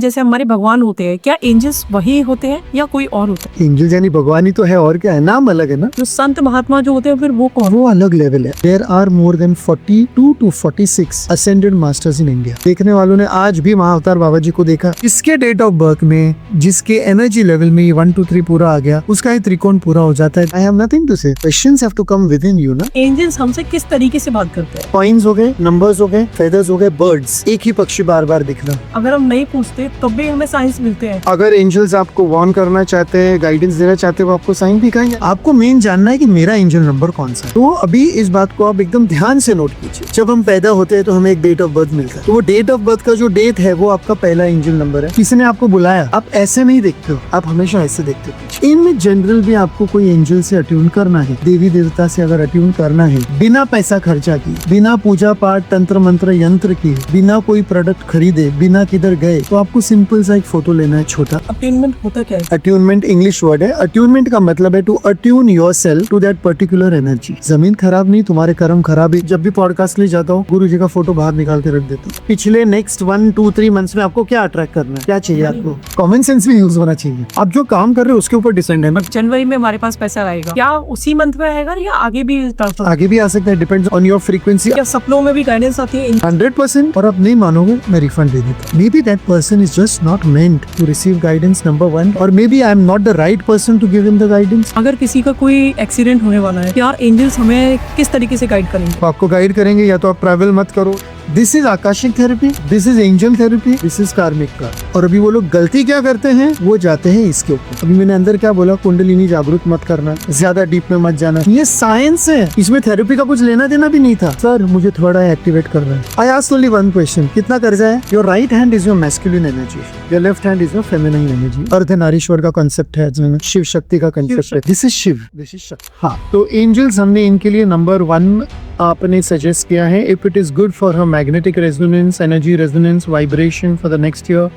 जैसे हमारे भगवान होते हैं, क्या एंजल्स वही होते हैं या कोई और होता है? एंजल यानी भगवान ही तो है, और क्या है, नाम अलग है ना। जो संत महात्मा जो होते हैं फिर वो कौन? वो अलग लेवल है। There are more than 42 to 46 ascended masters in India. देखने वालों ने आज भी महाअवतार बाबा जी को देखा। जिसके डेट ऑफ बर्थ में, जिसके एनर्जी लेवल में 1 2 3 पूरा आ गया, उसका ही त्रिकोण पूरा हो जाता है। I have nothing to say. Questions have to come within you ना। एंजल्स हमसे किस तरीके से बात करते हैं? कॉइन्स हो गए, नंबर्स हो गए, फेदर्स हो गए, बर्ड्स, एक ही पक्षी बार बार दिखना। अगर हम नहीं पूछते तब भी हमें साइंस मिलते हैं। अगर एंजल्स आपको वार्न करना चाहते हैं, गाइडेंस देना चाहते हैं, वो आपको साइन भी कहेंगे। आपको मेन जानना है कि मेरा एंजल नंबर कौन सा है। तो अभी इस बात को आप एकदम ध्यान से नोट कीजिए। जब हम पैदा होते हैं तो हमें एक डेट ऑफ बर्थ मिलता है। तो वो डेट ऑफ बर्थ का जो डेट है वो आपका पहला एंजल नंबर है। किसी ने आपको बुलाया, आप ऐसे नहीं देखते हो, आप हमेशा ऐसे देखते हो। इनमें जनरल भी आपको कोई एंजल से अट्यून करना है, देवी देवता से अगर अट्यून करना है, बिना पैसा खर्चा किए, बिना पूजा पाठ तंत्र मंत्र यंत्र किए, बिना कोई प्रोडक्ट खरीदे, बिना किधर गए, तो आपको सिंपल सा एक फोटो लेना है छोटा। अटेनमेंट होता क्या है? अट्यूनमेंट इंग्लिश वर्ड है। अट्यूनमेंट का मतलब है to attune yourself to that particular energy. जमीन खराब नहीं, तुम्हारे कर्म खराब है। जब भी पॉडकास्ट ले जाता हूँ, गुरु जी का फोटो बाहर निकाल के रख देता हूँ। पिछले नेक्स्ट 1 2 3 मंथ्स में आपको क्या अट्रैक्ट करना है, क्या चाहिए आपको, कॉमन सेंस भी यूज होना चाहिए। आप जो काम कर रहे हो उसके ऊपर डिपेंड है। जनवरी में हमारे पास पैसा आएगा, क्या उसी मंथ में आएगा या आगे भी आगे भी आ सकता है, डिपेंड्स ऑन योर फ्रीक्वेंसी। क्या सपनों में भी गाइडेंस आती है? 100%। और आप नहीं मानोगे, मैं रिफंड दे देता हूँ। Maybe that person is just not meant to receive guidance, number 1, और maybe I am not the right person to give him the guidance. अगर किसी का कोई एक्सीडेंट होने वाला है, क्या एंजल्स हमें किस तरीके से गाइड करेंगे? तो आपको गाइड करेंगे, या तो आप ट्रैवल मत करो। This is Akashic therapy, this is angel therapy, this is कार्मिक का। और अभी वो लोग गलती क्या करते हैं, वो जाते हैं इसके ऊपर। अभी मैंने अंदर क्या बोला, कुंडलिनी जागरूक मत करना, ज्यादा डीप में मत जाना। ये साइंस है, इसमें थेरेपी का कुछ लेना देना भी नहीं था। सर मुझे थोड़ा एक्टिवेट करना है। I asked only one question, कितना कर्जा है? Your right hand is your masculine energy, your left hand is your feminine energy. Ardhanarishvara का कंसेप्ट है, शिव शक्ति का कंसेप्ट है। This is Shiva, this is Shakti. हाँ, तो एंजल्स हमने इनके लिए नंबर 1 आपने सजेस्ट किया है। If it is good for her magnetic resonance, energy resonance, vibration for the next year,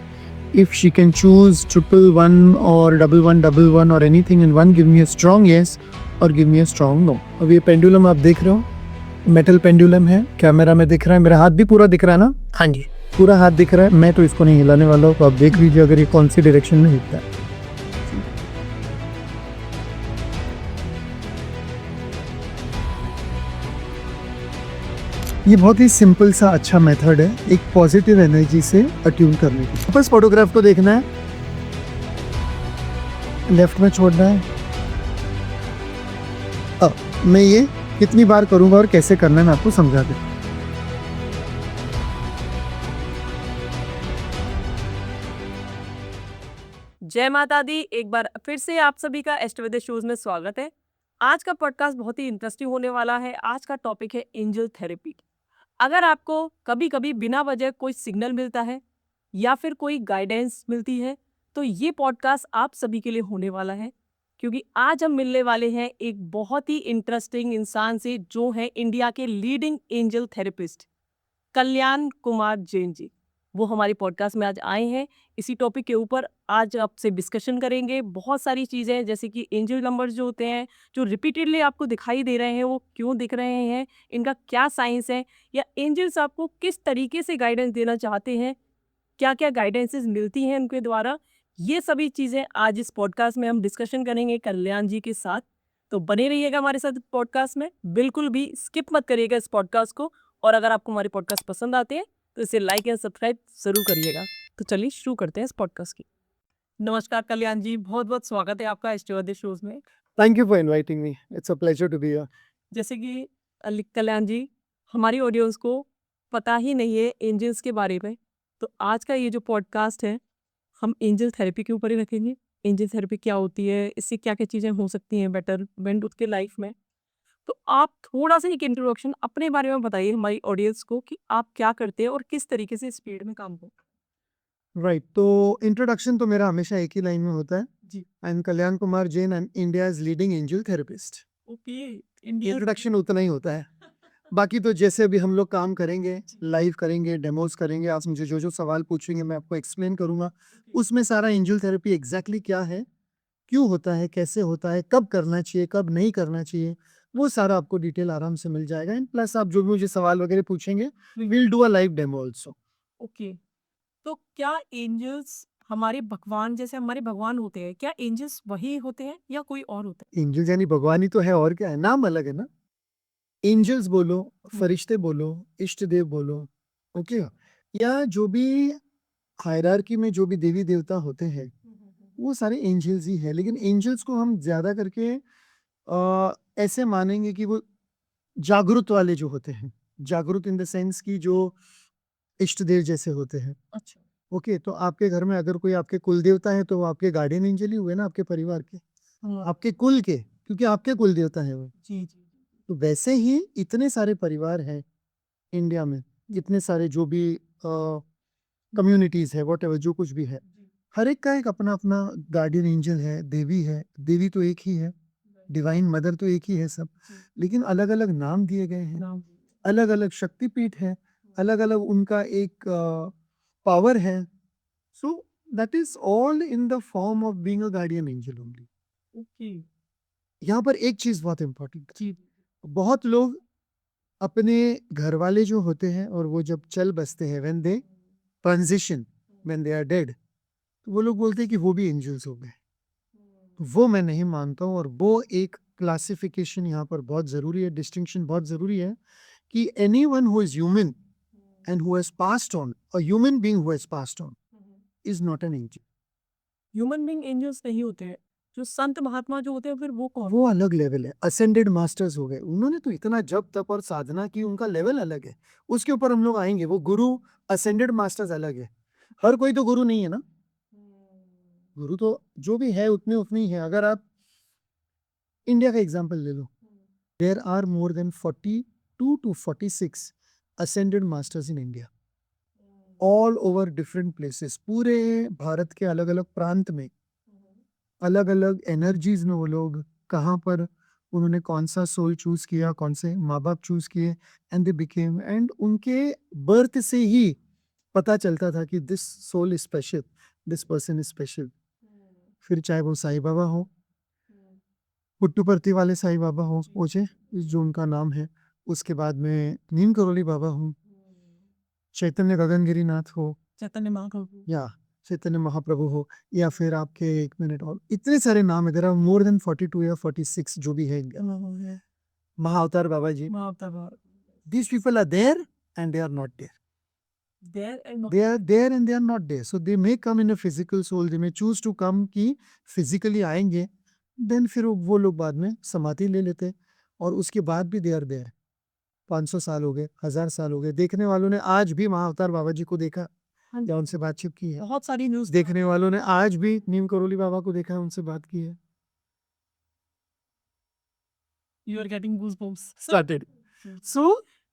if she can choose 111 or 1111 or anything in one, give me a strong yes or give me a strong no. अब ये pendulum आप देख रहे हो, metal pendulum है, camera में दिख रहा है, मेरा हाथ भी पूरा दिख रहा है ना? हाँ जी, पूरा हाथ दिख रहा है। मैं तो इसको नहीं हिलाने वाला हूँ, तो आप देख लीजिए अगर ये कौन सी डायरेक्शन में हिलता है। ये बहुत ही सिंपल सा अच्छा मेथड है एक पॉजिटिव एनर्जी से अट्यून करने की। बस फोटोग्राफ को देखना है, लेफ्ट में छोड़ना है। अब मैं ये कितनी बार करूंगा और कैसे करना है मैं आपको समझा दूं। जय माता दी। एक बार फिर से आप सभी का एस्ट्रोवेद शोज में स्वागत है। आज का पॉडकास्ट बहुत ही इंटरेस्टिंग होने वाला है। आज का टॉपिक है एंजल थेरेपी। अगर आपको कभी कभी बिना वजह कोई सिग्नल मिलता है या फिर कोई गाइडेंस मिलती है, तो ये पॉडकास्ट आप सभी के लिए होने वाला है, क्योंकि आज हम मिलने वाले हैं एक बहुत ही इंटरेस्टिंग इंसान से, जो है इंडिया के लीडिंग एंजल थेरेपिस्ट कल्याण कुमार जैन जी। वो हमारी पॉडकास्ट में आज आए हैं। इसी टॉपिक के ऊपर आज आपसे डिस्कशन करेंगे। बहुत सारी चीज़ें, जैसे कि एंजल नंबर्स जो होते हैं, जो रिपीटेडली आपको दिखाई दे रहे हैं, वो क्यों दिख रहे हैं, इनका क्या साइंस है, या एंजल्स आपको किस तरीके से गाइडेंस देना चाहते हैं, क्या क्या गाइडेंसेस मिलती हैं उनके द्वारा, ये सभी चीज़ें आज इस पॉडकास्ट में हम डिस्कशन करेंगे कल्याण जी के साथ। तो बने रहिएगा हमारे साथ पॉडकास्ट में, बिल्कुल भी स्किप मत करिएगा इस पॉडकास्ट को। और अगर आपको हमारे पॉडकास्ट पसंद आते हैं तो इसे लाइक एंड सब्सक्राइब जरूर करिएगा। तो चलिए शुरू करते हैं इस पॉडकास्ट की। नमस्कार कल्याण जी, बहुत बहुत स्वागत है आपका एस्ट्रोवेद शोज में। Thank you for inviting me, it's a pleasure to be here. जैसे कि कल्याण जी, हमारी ऑडियंस को पता ही नहीं है एंजल्स के बारे में, तो आज का ये जो पॉडकास्ट है हम एंजल थेरेपी के ऊपर ही रखेंगे। एंजल थेरेपी क्या होती है, इससे क्या क्या चीज़ें हो सकती हैं बेटरमेंट उसके लाइफ में। तो आप थोड़ा सा एक इंट्रोडक्शन अपने बारे में बताइए हमारी ऑडियंस को कि आप क्या करते हैं और किस तरीके से स्पीड में काम करते राइट, तो इंट्रोडक्शन तो मेरा हमेशा एक ही लाइन में होता है। हैं। जी, I am Kalyan Kumar Jain, I am India's leading angel therapist. Okay. India introduction उतना ही होता है। बाकी तो जैसे अभी हम लोग काम करेंगे, लाइव करेंगे, डेमोज करेंगे, आप मुझे जो जो सवाल पूछेंगे मैं आपको एक्सप्लेन करूंगा। उसमें सारा एंजल थेरेपी एग्जैक्टली क्या है, क्यों होता है, कैसे होता है, कब करना चाहिए, कब नहीं करना चाहिए, वो सारा आपको डिटेल आराम से मिल जाएगा। एंड प्लस आप जो भी मुझे सवाल वगैरह पूछेंगे, will do a live demo also. Okay. तो क्या एंजल्स हमारे भगवान जैसे हमारे भगवान होते हैं, क्या एंजल्स वही होते हैं या कोई और होता एंजल्स यानी भगवान ही तो है, और क्या है, नाम अलग है ना। एंजल्स बोलो, फरिश्ते बोलो, इष्ट देव बोलो, ओके, या जो भी हायरार्की में जो भी देवी देवता होते हैं है? वो सारे एंजल्स ही है। लेकिन एंजल्स को हम ज्यादा करके ऐसे मानेंगे कि वो जागृत वाले जो होते हैं, जागृत इन द सेंस की जो इष्ट देव जैसे होते हैं। अच्छा। ओके, तो आपके घर में अगर कोई आपके कुल देवता है तो वो आपके गार्डियन एंजल ही हुए ना, आपके परिवार के, हाँ। आपके कुल के, क्योंकि आपके कुल देवता है वो। जी जी। तो वैसे ही इतने सारे परिवार हैं इंडिया में, इतने सारे जो भी कम्युनिटीज है, वॉट जो कुछ भी है, हर एक का एक अपना अपना गार्डियन एंजल है, देवी है। देवी तो एक ही है, डिवाइन मदर तो एक ही है सब, लेकिन अलग अलग नाम दिए गए हैं, अलग अलग शक्तिपीठ है, अलग अलग उनका एक पावर है। So that is all in the form of being a guardian angel only. Okay. यहाँ पर एक चीज बहुत इंपॉर्टेंट, जी। बहुत लोग अपने घर वाले जो होते हैं और वो जब चल बसते हैं, when they transition, when they are dead, तो वो लोग बोलते हैं कि वो भी एंजल्स हो गए। तो वो मैं नहीं मानता हूँ, और वो एक क्लासिफिकेशन यहाँ पर बहुत जरूरी है, डिस्टिंक्शन बहुत जरूरी है, कि anyone who is human and who has passed on, a human being who has passed on, is not an angel. Human being angels नहीं होते हैं, जो संत महात्मा जो होते हैं फिर वो कौन? वो अलग लेवल है, असेंडेड मास्टर्स हो गए, उन्होंने तो इतना जप तप और साधना की, उनका लेवल अलग है, उसके ऊपर हम लोग आएंगे। वो गुरु, असेंडेड मास्टर्स अलग है। हर कोई तो गुरु नहीं है ना, गुरु तो जो भी है उतने उतने ही है। अगर आप इंडिया का एग्जांपल ले लो, there are more than 42 to 46 ascended masters in India, all over different places, पूरे भारत के अलग अलग प्रांत में, अलग अलग एनर्जीज में वो लोग कहाँ पर, उन्होंने कौन सा सोल चूज किया, कौन से माँ बाप चूज किए, एंड दे बिकेम, एंड उनके बर्थ से ही पता चलता था कि this soul is special, this person is special. फिर चाहे वो साईं बाबा हो, पुट्टुपर्ती वाले साईं बाबा हो, ओझे जो उनका नाम है, उसके बाद में नीम करोली बाबा हो, चैतन्य गगनगिरी नाथ हो, चैतन्य महाप्रभु। या चैतन्य महाप्रभु हो, या फिर आपके, एक मिनट, और इतने सारे नाम है, देयर आर मोर देन 42 या 46 जो भी है इंडिया में। Mahavatar Baba ji, these people are there and they are not there. There and They are there and they are not there. So they may come in a physical soul, they may choose to come कि physically आएंगे, then फिर वो लोग बाद में समाधि ले लेते हैं, और उसके बाद भी they are there. 500 साल हो गए, 1000 साल हो गए, देखने वालों ने आज भी महाअवतार बाबा जी को देखा या उनसे बातचीत की है। बहुत सारी न्यूज देखने वालों ने आज भी नीम करोली बाबा को देखा है, उनसे बात की है। You are getting goosebumps. Started. So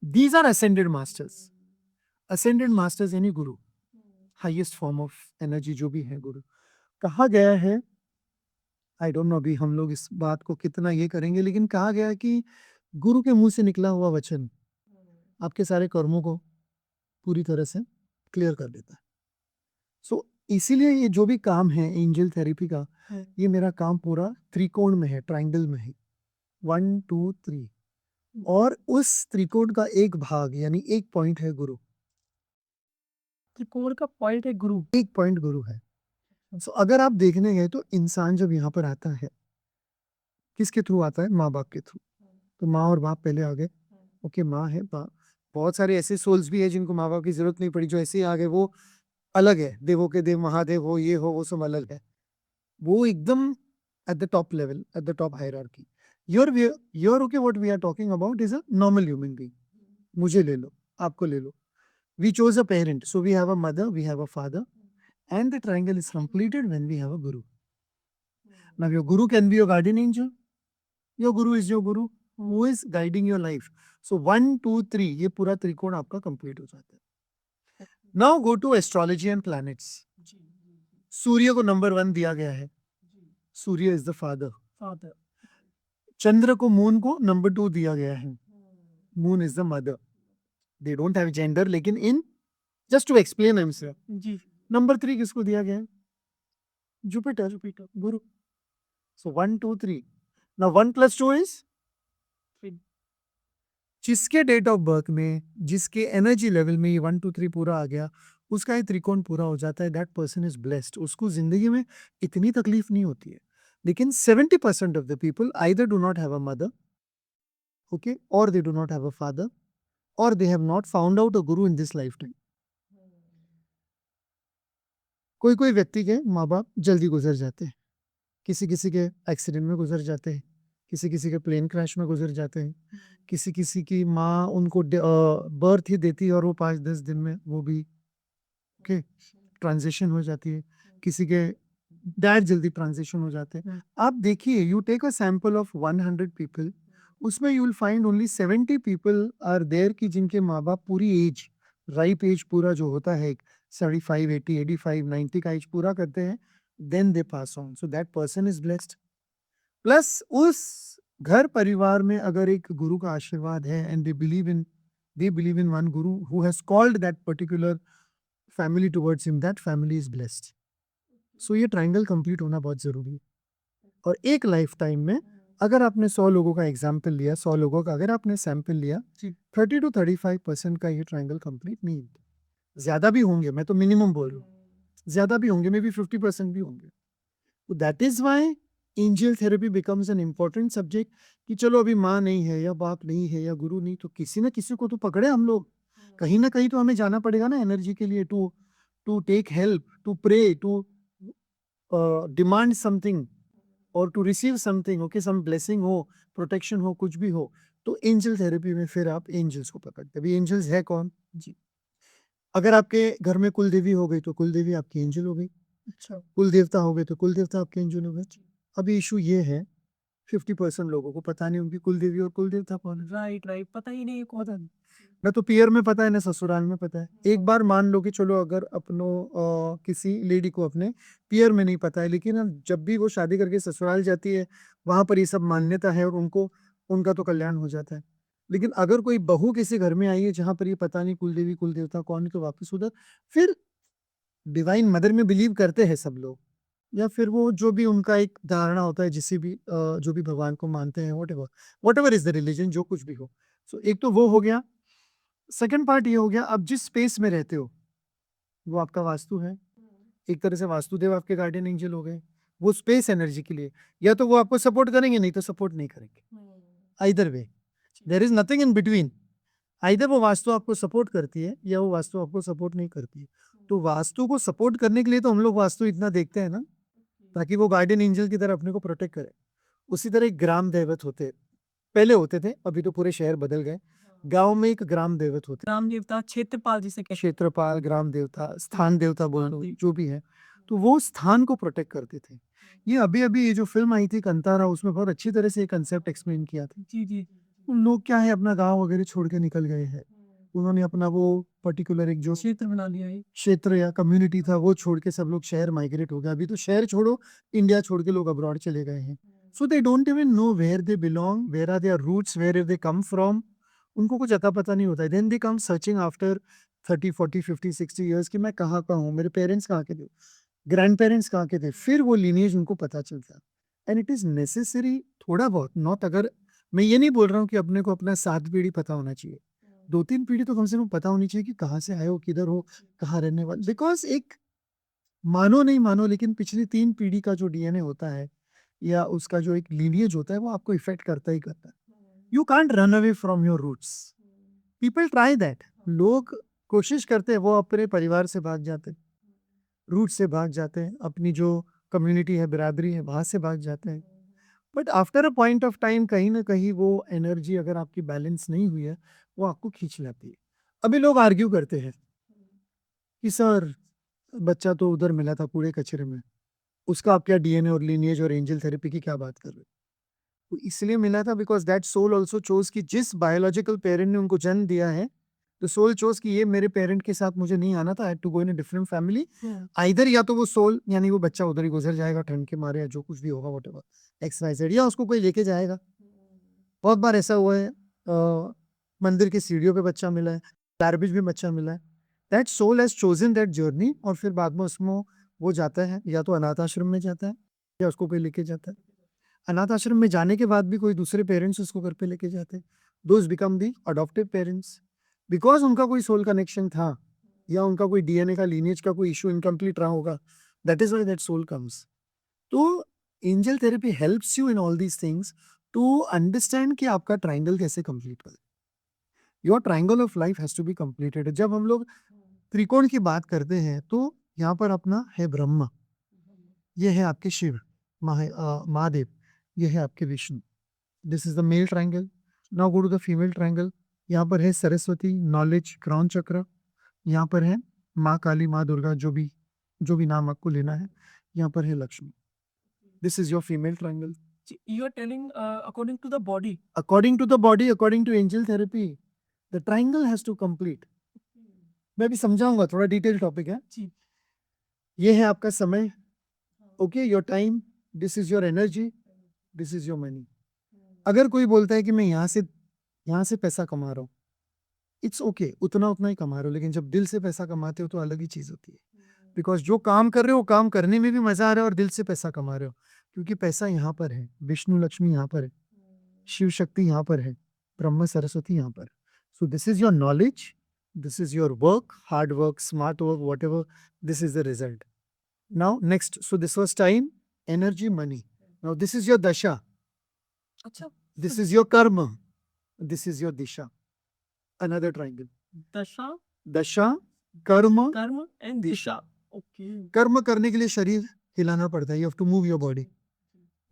these are ascended masters. Ascended masters यानी गुरु, हाईएस्ट फॉर्म ऑफ एनर्जी जो भी है गुरु। कहा गया है, आई डोंट नो अभी हम लोग इस बात को कितना ये करेंगे, लेकिन कहा गया है कि गुरु के मुंह से निकला हुआ वचन आपके सारे कर्मों को पूरी तरह से क्लियर कर देता है। सो इसीलिए ये जो भी काम है एंजल थेरेपी का, ये मेरा काम पूरा त्रिकोण में है, ट्राइंगल में है, 1 2 3, और उस त्रिकोण का एक भाग यानी एक पॉइंट है गुरु, त्रिकोण का पॉइंट है गुरु। एक पॉइंट गुरु है। सो अगर आप देखने गए तो इंसान जब यहाँ पर आता है, किसके थ्रू आता है? माँ बाप के थ्रू। तो माँ और बाप पहले आ गए, ओके, माँ है, बहुत सारे ऐसे सोल्स भी है जिनको माँ बाप की जरूरत नहीं पड़ी, जो ऐसे ही आ गए, वो अलग है, देवों के देव महादेव हो, ये हो, वो सब अलग है, वो एकदम at the top level, at the top hierarchy. You're okay, what we are talking about is a normal human being. मुझे ले लो, आपको ले लो, we chose a parent, so we have a mother, we have a father, and the triangle is completed when we have a guru. Now your guru can be your guardian angel, your guru is your guru who is guiding your life. So 1 2 3 ये पूरा त्रिकोण आपका complete हो जाता है। Now go to astrology and planets. सूर्य को number 1 दिया गया है, Surya is the father. Chandra को, मून को नंबर 2 दिया गया है, moon is the mother. They don't have gender, लेकिन in just to explain himself, जी। नंबर 3 किसको दिया गया है? Jupiter, Guru. So 1 2 3, now 1 + 2 is, जिसके डेट ऑफ बर्थ में, जिसके एनर्जी लेवल में ये 1 2 3 पूरा आ गया, उसका ये त्रिकोण पूरा हो जाता है, दैट पर्सन इज ब्लेस्ड, उसको जिंदगी में इतनी तकलीफ नहीं होती है। लेकिन 70% of the people either do not have a mother, okay, और they do not have a father, और they have not found out a guru in this life time. कोई कोई व्यक्ति के माँ बाप जल्दी गुजर जाते हैं, किसी किसी के एक्सीडेंट में गुजर जाते हैं, किसी किसी के प्लेन क्रैश में गुजर जाते हैं, किसी किसी की माँ उनको बर्थ ही देती है और वो 5-10 दिन में वो भी ओके ट्रांजिशन हो जाती है, किसी के डैड जल्दी ट्रांजिशन हो जाते हैं। आप देखिए, you take a sample of 100 people, उसमें you will find only 70 people are there कि जिनके माँ बाप पूरी एज, राइप एज पूरा जो होता है 75, 80, 85, 90 का एज पूरा करते हैं, then they pass on, so that person is blessed. Plus उस घर परिवार में अगर एक गुरु का आशीर्वाद है and they believe in one guru who has called that particular family towards him, that family is blessed. So ये ट्रायंगल कंप्लीट होना बहुत जरूरी है। और एक लाइफ टाइम में अगर आपने 100 लोगों का एग्जाम्पल लिया, 100 लोगों का अगर आपने सैंपल लिया, 30-35% का ये ट्रायंगल कंप्लीट नहीं होता। ज्यादा भी होंगे, मैं तो मिनिमम बोल रहा हूँ, ज्यादा भी होंगे, मे बी 50% भी होंगे। तो that is why angel therapy becomes an important subject, कि चलो अभी माँ नहीं है या बाप नहीं है या गुरु नहीं, तो किसी ना किसी को तो पकड़े हम लोग, कहीं ना कहीं तो हमें जाना पड़ेगा ना एनर्जी के लिए, to to take help, to pray, to demand something और to receive something, okay, some blessing हो, प्रोटेक्शन हो, कुछ भी हो। तो एंजल थेरेपी में फिर आप एंजल्स को पकड़ते हैं। अभी एंजल्स है कौन जी? अगर आपके घर में कुल देवी हो गई तो कुल देवी आपकी एंजल हो गई, अच्छा, कुल देवता हो गए तो कुल देवता आपके एंजल हो गए। अभी इशू ये है, 50% लोगों को पता नहीं उनकी कुल देवी और कुल देवता कौन है। राइट राइट, पता ही नहीं कौन। पता नहीं, ना तो पियर में पता है ना ससुराल में पता है। एक बार मान लो कि चलो अगर अपनों किसी लेडी को अपने पियर में नहीं पता है, लेकिन जब भी वो शादी करके ससुराल जाती है वहां पर ये सब मान्यता है और उनको उनका तो कल्याण हो जाता है। लेकिन अगर कोई बहू किसी घर में आई है जहां पर ये पता नहीं कुल देवी कुल देवता कौन है, तो वापस उधर फिर डिवाइन मदर में बिलीव करते हैं सब लोग, या फिर वो जो भी उनका एक धारणा होता है, जिसे भी जो भी भगवान को मानते हैं, what ever is the religion, जो कुछ भी हो। सो एक तो वो हो गया। सेकंड पार्ट ये हो गया, आप जिस स्पेस में रहते हो वो आपका वास्तु है, एक तरह से वास्तुदेव आपके गार्डियन एंजल हो गए, वो स्पेस एनर्जी के लिए, या तो वो आपको सपोर्ट करेंगे नहीं तो सपोर्ट नहीं करेंगे, either way, there is nothing in between. Either वो वास्तु आपको सपोर्ट करती है या वो वास्तु आपको सपोर्ट नहीं करती है। तो वास्तु को सपोर्ट करने के लिए तो हम लोग वास्तु इतना देखते हैं ना, ताकि वो गार्डियन एंजल की तरह अपने को प्रोटेक्ट करे। उसी तरह एक ग्राम दैवत होते, पहले होते थे, अभी तो पूरे शहर बदल गए। गांव में एक ग्राम दैवत होते, ग्राम देवता, क्षेत्रपाल जिसे कहते क्षेत्रपाल, ग्राम देवता, स्थान देवता बोल लो, जो भी है, तो वो स्थान को प्रोटेक्ट करते थे। ये अभी अभी ये जो फिल्म आई थी कंतारा, उसमें बहुत अच्छी तरह से ये कंसेप्ट एक्सप्लेन किया था। जी जी। उन लोग क्या है, अपना गांव वगैरह छोड़ के निकल गए हैं, उन्होंने अपना वो पर्टिकुलर एक जो क्षेत्र बना लिया है। क्षेत्र या कम्युनिटी था वो छोड़ के सब लोग शहर माइग्रेट हो गए। अभी तो शहर छोड़ो, इंडिया छोड़ के लोग अब्रॉड चले गए हैं। So they don't even know where they belong, where are their roots, where they come from, उनको कुछ अता पता नहीं होता है। Then they come searching after 30, 40, 50, 60 years कि मैं कहाँ का हूँ, मेरे पेरेंट्स कहाँ के थे, ग्रैंड पेरेंट्स कहाँ के थे, फिर वो लीनिएज उनको पता चलता है। एंड इट इज नेसेसरी थोड़ा बहुत, नॉट, अगर मैं ये नहीं बोल रहा हूँ कि अपने को अपना 7 पीढ़ी पता होना चाहिए, 2-3 पीढ़ी तो कम से कम पता होनी चाहिए कि कहाँ से आए हो, किधर हो, कहाँ रहने वाले। बिकॉज एक, मानो नहीं मानो, लेकिन पिछली 3 पीढ़ी का जो डीएनए होता है या उसका जो एक लीनिएज होता है वो आपको इफेक्ट करता ही करता है। You can't run away from your roots. People try that, लोग कोशिश करते हैं, वो अपने परिवार से भाग जाते हैं, रूट से भाग जाते हैं, अपनी जो कम्युनिटी है, बिरादरी है, वहां से भाग जाते हैं। But after a point of time कहीं ना कहीं वो एनर्जी अगर आपकी बैलेंस नहीं हुई है, वो आपको खींच लाती है। अभी लोग आर्ग्यू करते हैं कि सर बच्चा तो उधर मिला था कूड़े कचरे में, उसका आप क्या डीएनए और लीनिएज और एंजल थेरेपी की क्या बात कर रहे हो? वो इसलिए मिला था because that soul also chose कि जिस बायोलॉजिकल पेरेंट ने उनको जन्म दिया है, तो सोल चोज कि ये मेरे पेरेंट के साथ मुझे नहीं आना था, I had to go in a different family. Either या तो वो सोल यानी वो बच्चा उधर ही गुजर जाएगा ठंड के मारे, या जो कुछ भी होगा व्हाटएवर एक्स वाई जेड, या उसको कोई लेके जाएगा। बहुत बार ऐसा हुआ है, मंदिर की सीढ़ियों पे बच्चा मिला है, गार्बेज में बच्चा मिला है। That soul has chosen that journey, और फिर बाद में उसमें वो जाता है, या तो अनाथ आश्रम में जाता है या उसको कोई लेके जाता है। अनाथ आश्रम में जाने के बाद भी कोई दूसरे पेरेंट्स उसको घर पे लेके जाते हैं, those become the adoptive parents, because उनका कोई सोल कनेक्शन था या उनका कोई डीएनए का लीनिएज का कोई इशू इनकम्प्लीट रहा होगा, that is why that soul comes. तो angel therapy helps you in all these things to understand कि आपका ट्राइंगल कैसे कंप्लीट करें. Your triangle of life has to be completed. जब हम लोग त्रिकोण की बात करते हैं तो यहाँ पर अपना है ब्रह्मा, ये है आपके शिव, महादेव, ये है आपके Vishnu. This is the male triangle. Now go to the female triangle. यहाँ पर है सरस्वती, नॉलेज, क्राउन चक्र. यहाँ पर है माँ काली, माँ दुर्गा, जो भी नाम आपको लेना है. यहाँ पर है Lakshmi. This is your female triangle. You are telling according to the body. According to the body, according to angel therapy, the triangle has to complete. मैं भी समझाऊंगा, थोड़ा डिटेल टॉपिक है. जी. ये है आपका समय. Okay, your time. This is your energy. This is your money. अगर कोई बोलता है कि मैं यहाँ से पैसा कमा रहा हूँ, इट्स ओके, उतना ही कमा रहे हो, लेकिन जब दिल से पैसा कमाते हो तो अलग ही चीज होती है. बिकॉज जो काम कर रहे हो, काम करने में भी मजा आ रहा है और दिल से पैसा कमा रहे हो, क्योंकि पैसा यहाँ पर है, विष्णु लक्ष्मी यहाँ पर है, शिव शक्ति यहाँ पर है, ब्रह्मा सरस्वती यहाँ पर. सो this is your knowledge, this is your work, hard work, smart work, what ever, this is the result. Now next, so this was time, energy, money. Now this is your दशा, अच्छा. दिस इज योर कर्म, this is your Disha. Another triangle. दशा, कर्म. कर्म and Disha. Okay. कर्म करने के लिए शरीर हिलाना पड़ता है, you have to move your body.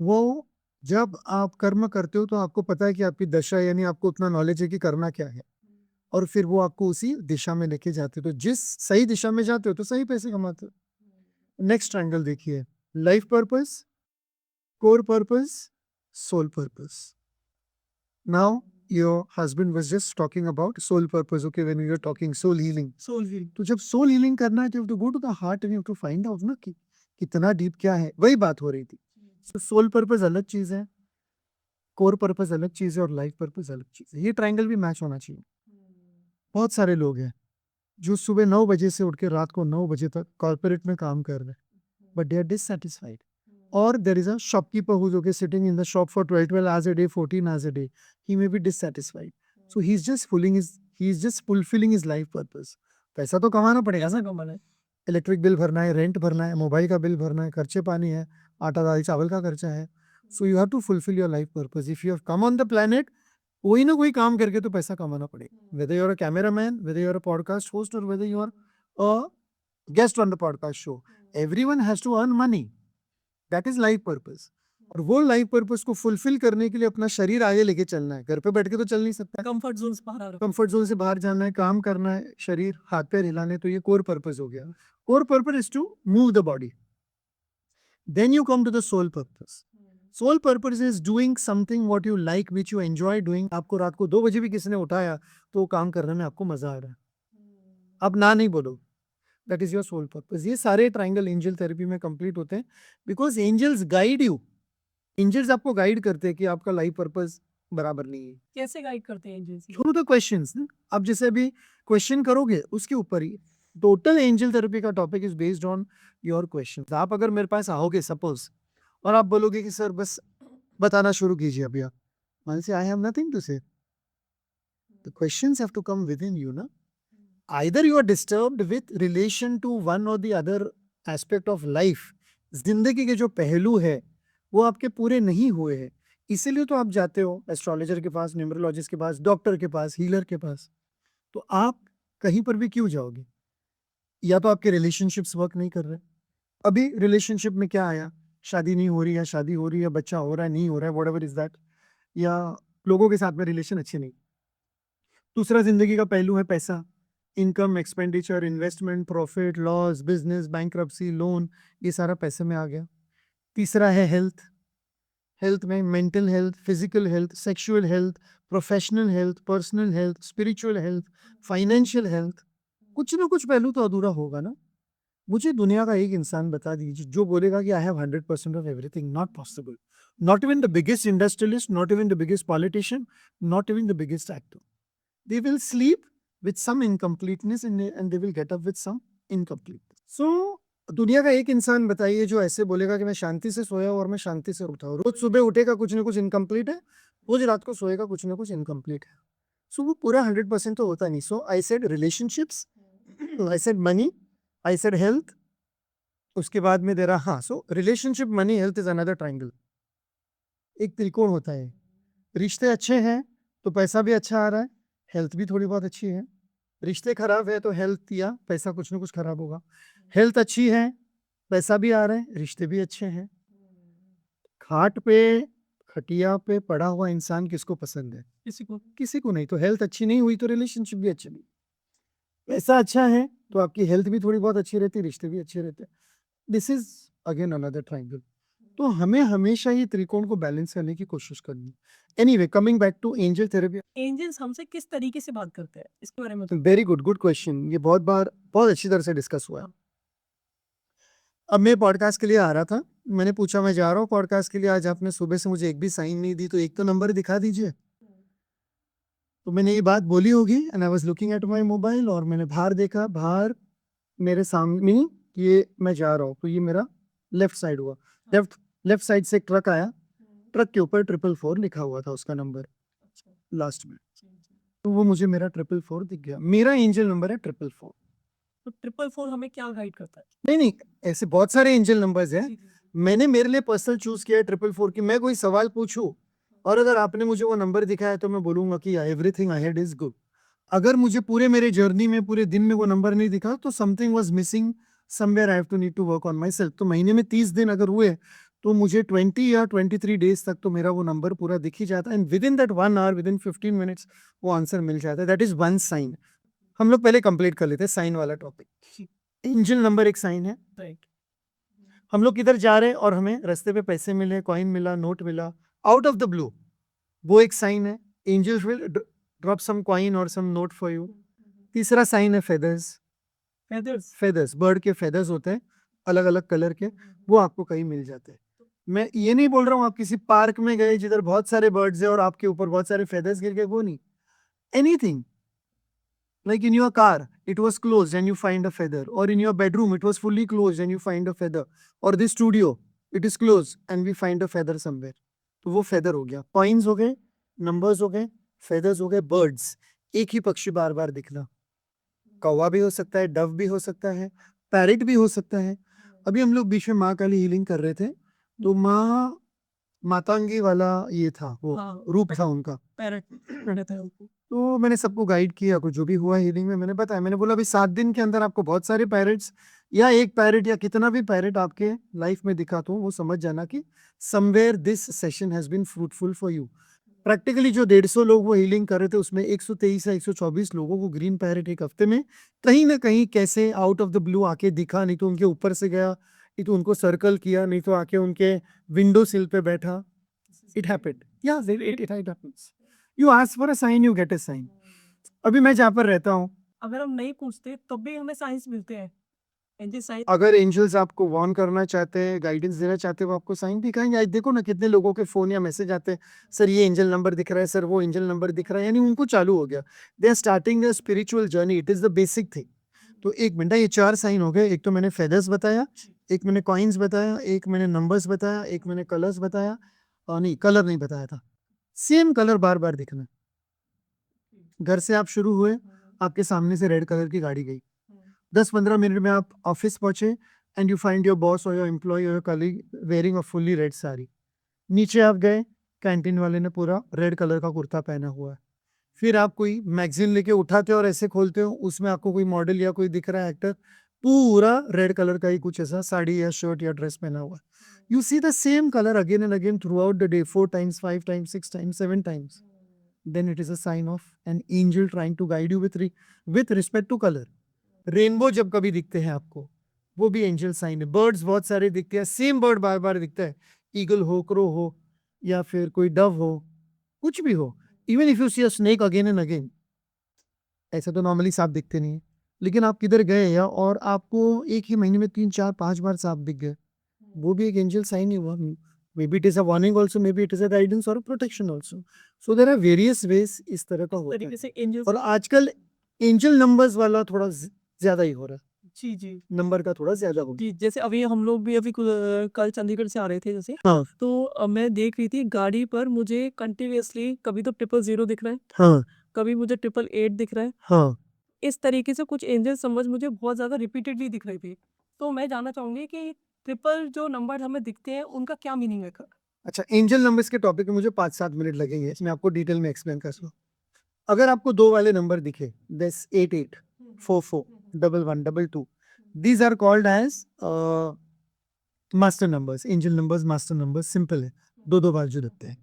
वो जब आप कर्म करते हो तो आपको पता है कि आपकी दशा, यानी आपको उतना नॉलेज है कि करना क्या है, और फिर वो आपको उसी दिशा में लेके जाते हो. तो जिस सही दिशा में जाते हो तो सही पैसे कमाते हो. नेक्स्ट ट्रायंगल देखिए, life purpose, core purpose, soul purpose. Now your husband was just talking about soul purpose. Okay, when you are talking soul healing, तो जब सोल हीलिंग करना है तो you have to go to the heart and you have to find out ना कि कितना deep क्या है. वही बात हो रही थी. तो सोल पर्पस अलग चीज है, कोर पर्पस अलग चीज है, और लाइफ पर्पस अलग चीज है. ये ट्रायंगल भी मैच होना चाहिए. बहुत सारे लोग हैं जो सुबह 9 बजे से उठ के रात को 9 बजे तक कॉर्पोरेट में काम कर रहे हैं, but they are dissatisfied. Or there is a shopkeeper who's okay sitting in the shop for 12 hours a day, 14 hours a day. He may be dissatisfied. So he's just fulfilling his life purpose. पैसा तो कमाना पड़ेगा. कैसा कमाना है? Electric bill भरना है, rent भरना है, मोबाइल का बिल भरना है, खर्चे पानी है, आटा दाल चावल का खर्चा है. So you have to fulfil your life purpose. If you have come on the planet, कोई ना कोई काम करके तो पैसा कमाना पड़ेगा. Whether you are a cameraman, whether you are a podcast host, और whether you are a guest on the podcast show, everyone has to earn money. That is life purpose. और वो लाइफ पर्पस को fulfil करने के लिए अपना शरीर आगे लेके चलना है. घर पे बैठ के तो चल नहीं सकता. कंफर्ट जोन से बाहर आ रहा हूं. कंफर्ट जोन से बाहर जाना है, काम करना है, शरीर हाथ पैर हिलाने. तो ये कोर पर्पस हो गया. Core purpose is to move the body. Then you come to the soul purpose. Soul purpose is doing something what you like, which you enjoy doing. आपको रात को 2 बजे भी किसी ने उठाया तो काम करने में आपको मजा आ रहा है, अब ना नहीं बोलो. That is your soul purpose. ये सारे ट्रायंगल एंजल थेरेपी में कंप्लीट होते हैं, because angels guide you. Angels आपको गाइड करते हैं कि आपका लाइफ पर्पस बराबर नहीं है. कैसे गाइड करते हैं एंजल्स? Through the questions. आप जैसे अभी क्वेश्चन करोगे उसके ऊपर ही. टोटल एंजल थेरेपी का topic is based on your questions. आप अगर मेरे पास आओगे सपोज, और आप बोलोगे कि सर बस बताना शुरू कीजिए अभी, आप मान से I have nothing to say. The questions have to come within you ना. Either you are disturbed with relation to one or the other aspect of life. जिंदगी के जो पहलू है वो आपके पूरे नहीं हुए हैं, इसीलिए तो आप जाते हो एस्ट्रोलॉजर के पास, न्यूमरोलॉजिस्ट के पास, डॉक्टर के पास, हीलर के पास. तो आप कहीं पर भी क्यों जाओगे? या तो आपके रिलेशनशिप्स वर्क नहीं कर रहे. अभी रिलेशनशिप में क्या आया? शादी नहीं हो रही, या शादी हो रही है, बच्चा हो रहा है, नहीं हो रहा है, व्हाटएवर इज दैट, या लोगों के साथ में रिलेशन अच्छे नहीं. दूसरा जिंदगी का पहलू है पैसा, income, expenditure, investment, profit, loss, business, bankruptcy, loan, ये सारा पैसे में आ गया. तीसरा है हेल्थ. हेल्थ में mental health, physical health, sexual health, professional health, personal health, spiritual health, financial health. कुछ ना कुछ पहलू तो अधूरा होगा ना. मुझे दुनिया का एक इंसान बता दीजिए जो बोलेगा कि I have 100% of everything. Not possible. Not even the biggest industrialist, not even the biggest politician, not even the biggest actor. They will sleep with some incompleteness and they will get up with some incompleteness. So दुनिया का एक इंसान बताइए जो ऐसे बोलेगा कि मैं शांति से सोया और मैं शांति से उठा हूँ. रोज सुबह उठेगा कुछ ना कुछ इनकम्प्लीट है, रोज रात को सोएगा कुछ ना कुछ इनकम्प्लीट है. सो वो पूरा 100% तो होता नहीं. So I said relationships, I said money, I said health, उसके बाद में दे रहा हाँ, so relationship money health is another triangle. एक त्रिकोण होता है, रिश्ते अच्छे हैं तो पैसा भी अच्छा आ रहा है, हेल्थ भी थोड़ी बहुत अच्छी है। रिश्ते खराब है तो हेल्थ या पैसा कुछ ना कुछ खराब होगा। हेल्थ अच्छी है, पैसा भी आ रहा है, रिश्ते भी अच्छे हैं। खाट पे, खटिया पे पड़ा हुआ इंसान किसको पसंद है? किसी को नहीं। तो हेल्थ अच्छी नहीं हुई तो रिलेशनशिप भी अच्छी नहीं। पैसा अच्छा है तो आपकी हेल्थ भी थोड़ी बहुत अच्छी रहती है, रिश्ते भी अच्छे रहते हैं। This is again another triangle. तो हमें हमेशा ये त्रिकोण को बैलेंस करने की कोशिश करनी है। Anyway, coming back to angel therapy. Angels हमसे किस तरीके से बात करते हैं, इसके बारे में वेरी गुड, गुड क्वेश्चन। ये बहुत बार बहुत अच्छी तरह से डिस्कस हुआ है। अब मैं पॉडकास्ट के लिए आ रहा था, मैंने पूछा मैं जा रहा हूँ पॉडकास्ट के लिए, आज आपने सुबह से मुझे एक भी साइन नहीं दी, तो एक तो नंबर दिखा दीजिए। तो मैंने ये बात बोली होगी and I was looking at my mobile, और मैंने बाहर देखा, बाहर मेरे सामने मीनिंग ये मैं जा रहा हूँ, तो ये मेरा लेफ्ट साइड हुआ। लेफ्ट साइड से एक ट्रक आया, ट्रक के ऊपर 444 लिखा हुआ था उसका नंबर लास्ट में, तो वो मुझे मेरा 444 दिख गया। मेरा एंजल नंबर है 444। तो 444 हमें क्या गाइड करता है? नहीं नहीं, ऐसे बहुत सारे एंजल नंबर्स हैं, मैंने मेरे लिए पर्सनल चूज किया है 444 की। मैं कोई सवाल पूछूं और अगर आपने मुझे वो नंबर दिखाया तो मैं बोलूंगा कि एवरीथिंग अहेड इज गुड। अगर मुझे पूरे मेरे जर्नी में पूरे दिन में वो नंबर नहीं दिखा तो something was missing, somewhere I have to need to work on myself. तो महीने में 30 दिन अगर हुए तो मुझे 20 या 23 डेज तक तो मेरा वो नंबर पूरा दिख ही जाता है, and within that 1 hour, within 15 minutes वो आंसर मिल जाता है। That is one sign. हम लोग पहले कंप्लीट कर लेते हैं साइन वाला टॉपिक। एंजल नंबर एक साइन है। राइट। हम लोग किधर जा रहे हैं और हमें रास्ते पे पैसे मिले, कॉइन मिला, नोट मिला आउट ऑफ द ब्लू, वो एक साइन है। Angels will drop some coin और सम नोट फॉर यू। तीसरा साइन है फेदर्स। फेदर्स। फेदर्स, बर्ड के फेदर्स होते हैं अलग अलग कलर के, वो आपको कहीं मिल जाते हैं। मैं ये नहीं बोल रहा हूँ आप किसी पार्क में गए जिधर बहुत सारे बर्ड्स हैं और आपके ऊपर बहुत सारे फेदर्स गिर गए, वो नहीं। Anything like in your car it was closed and you find a feather, or in your bedroom it was fully closed and you find a feather, or this studio it is closed and we find a feather somewhere, तो वो feather हो गया। Coins हो गए, numbers हो गए, feathers हो गए, बर्ड्स, एक ही पक्षी बार बार दिखना। कौवा भी हो सकता है, डव भी हो सकता है, पैरेट भी हो सकता है। अभी हम लोग बीच में माँ काली हीलिंग कर रहे थे, तो माँ मातांगी वाला ये था, वो रूप था उनका, पैरट रहता है उनको। तो मैंने सबको गाइड किया, कुछ जो भी हुआ हीलिंग में मैंने बताया। मैंने बोला अभी 7 दिन के अंदर आपको बहुत सारे पैरेट्स या एक पैरेट या कितना भी पैरेट आपके लाइफ में दिखा तो वो समझ जाना कि somewhere this session has been fruitful for you. Practically जो 150 लोग वो हीलिंग कर रहे थे उसमें 123 या 124 लोगों को ग्रीन पैरेट एक हफ्ते में कहीं ना कहीं कैसे आउट ऑफ द ब्लू आके दिखा, नहीं तो उनके ऊपर से गया, नहीं तो उनको सर्कल किया, नहीं तो आके उनके विंडो सिल पे बैठा। इट हैपेंड, या it happens. You ask for a sign, you get a sign. अभी मैं जहाँ पर रहता हूँ, अगर हम नहीं पूछते तब भी हमें साइंस मिलते हैं, एंजल साइन। अगर एंजल्स आपको वार्न करना चाहते हैं, गाइडेंस देना चाहते हैं, वो आपको साइन दिखाएंगे। आज देखो ना कितने लोगों के फोन या मैसेज आते हैं, सर ये एंजल नंबर दिख रहा है, सर वो एंजल नंबर दिख रहा है, यानी उनको चालू हो गया, they are starting a spiritual journey. It is the basic thing. तो एक मिनट, ये 4 साइन हो गए। एक तो मैंने फेदर्स बताया, एक मैंने कॉइन्स बताया, एक मैंने नंबर्स बताया, एक मैंने कलर्स बताया, और नहीं कलर नहीं बताया था। सेम कलर बार बार दिखना। घर से आप शुरू हुए, आपके सामने से रेड कलर की गाड़ी गई, 10-15 मिनट में आप ऑफिस पहुंचे and you find your boss और योर एम्प्लॉय और your colleague wearing a fully red sari. नीचे आप गए, कैंटीन वाले ने पूरा रेड कलर का कुर्ता पहना हुआ है। फिर आप कोई मैगजीन लेके उठाते हो और ऐसे खोलते हो, उसमें आपको कोई मॉडल या कोई दिख रहा है एक्टर, पूरा रेड कलर का ही कुछ ऐसा साड़ी या शर्ट या ड्रेस पहना हुआ है। You see the same colour again and again through out the day, 4 times, 5 times, 6 times, 7 times, then it is a sign of an angel trying to guide you with respect to color. Rainbow जब कभी दिखते हैं आपको, वो भी angel sign है। Birds बहुत सारे दिखते हैं, सेम बर्ड बार बार दिखता है, ईगल हो, क्रो हो, या फिर कोई डव हो, कुछ भी हो। Even if you see a snake again and again, ऐसे तो नॉर्मली सांप दिखते नहीं है, लेकिन आप किधर गए या और आपको एक ही महीने में 3-4-5 बार सांप दिख गए, वो भी एक एंजल साइन ही हुआ। Maybe it is a warning also, maybe it is a guidance और protection also. So there are various ways इस तरह का होता तरीके है। से एंजल। और आजकल एंजल नंबर्स वाला थोड़ा ज्यादा ही हो रहा है, जी जी नंबर का थोड़ा ज्यादा हो गया। जी। जैसे अभी हम लोग भी अभी कल चंडीगढ़ से आ रहे थे जैसे, हाँ तो मैं देख रही थी गाड़ी पर मुझे कंटिन्यूअसली कभी तो 000 दिख रहा है, हाँ कभी मुझे 888 दिख रहा है। हाँ इस तरीके से कुछ एंजल समझ मुझे बहुत ज़्यादा रिपीटेडली दिख रही थी। तो मैं जानना चाहूँगी कि ट्रिपल जो नंबर हमें दिखते हैं उनका क्या मीनिंग है? अच्छा, एंजल नंबर्स के टॉपिक में मुझे 5-7 मिनट लगेंगे, मैं आपको डिटेल में एक्सप्लेन कर सकूँ। अगर आपको 2 वाले नंबर दिखे, this 88, 44, 11, 22, these are called as master numbers, angel numbers, master numbers, simple है, 2-2 बार जो दिखते हैं।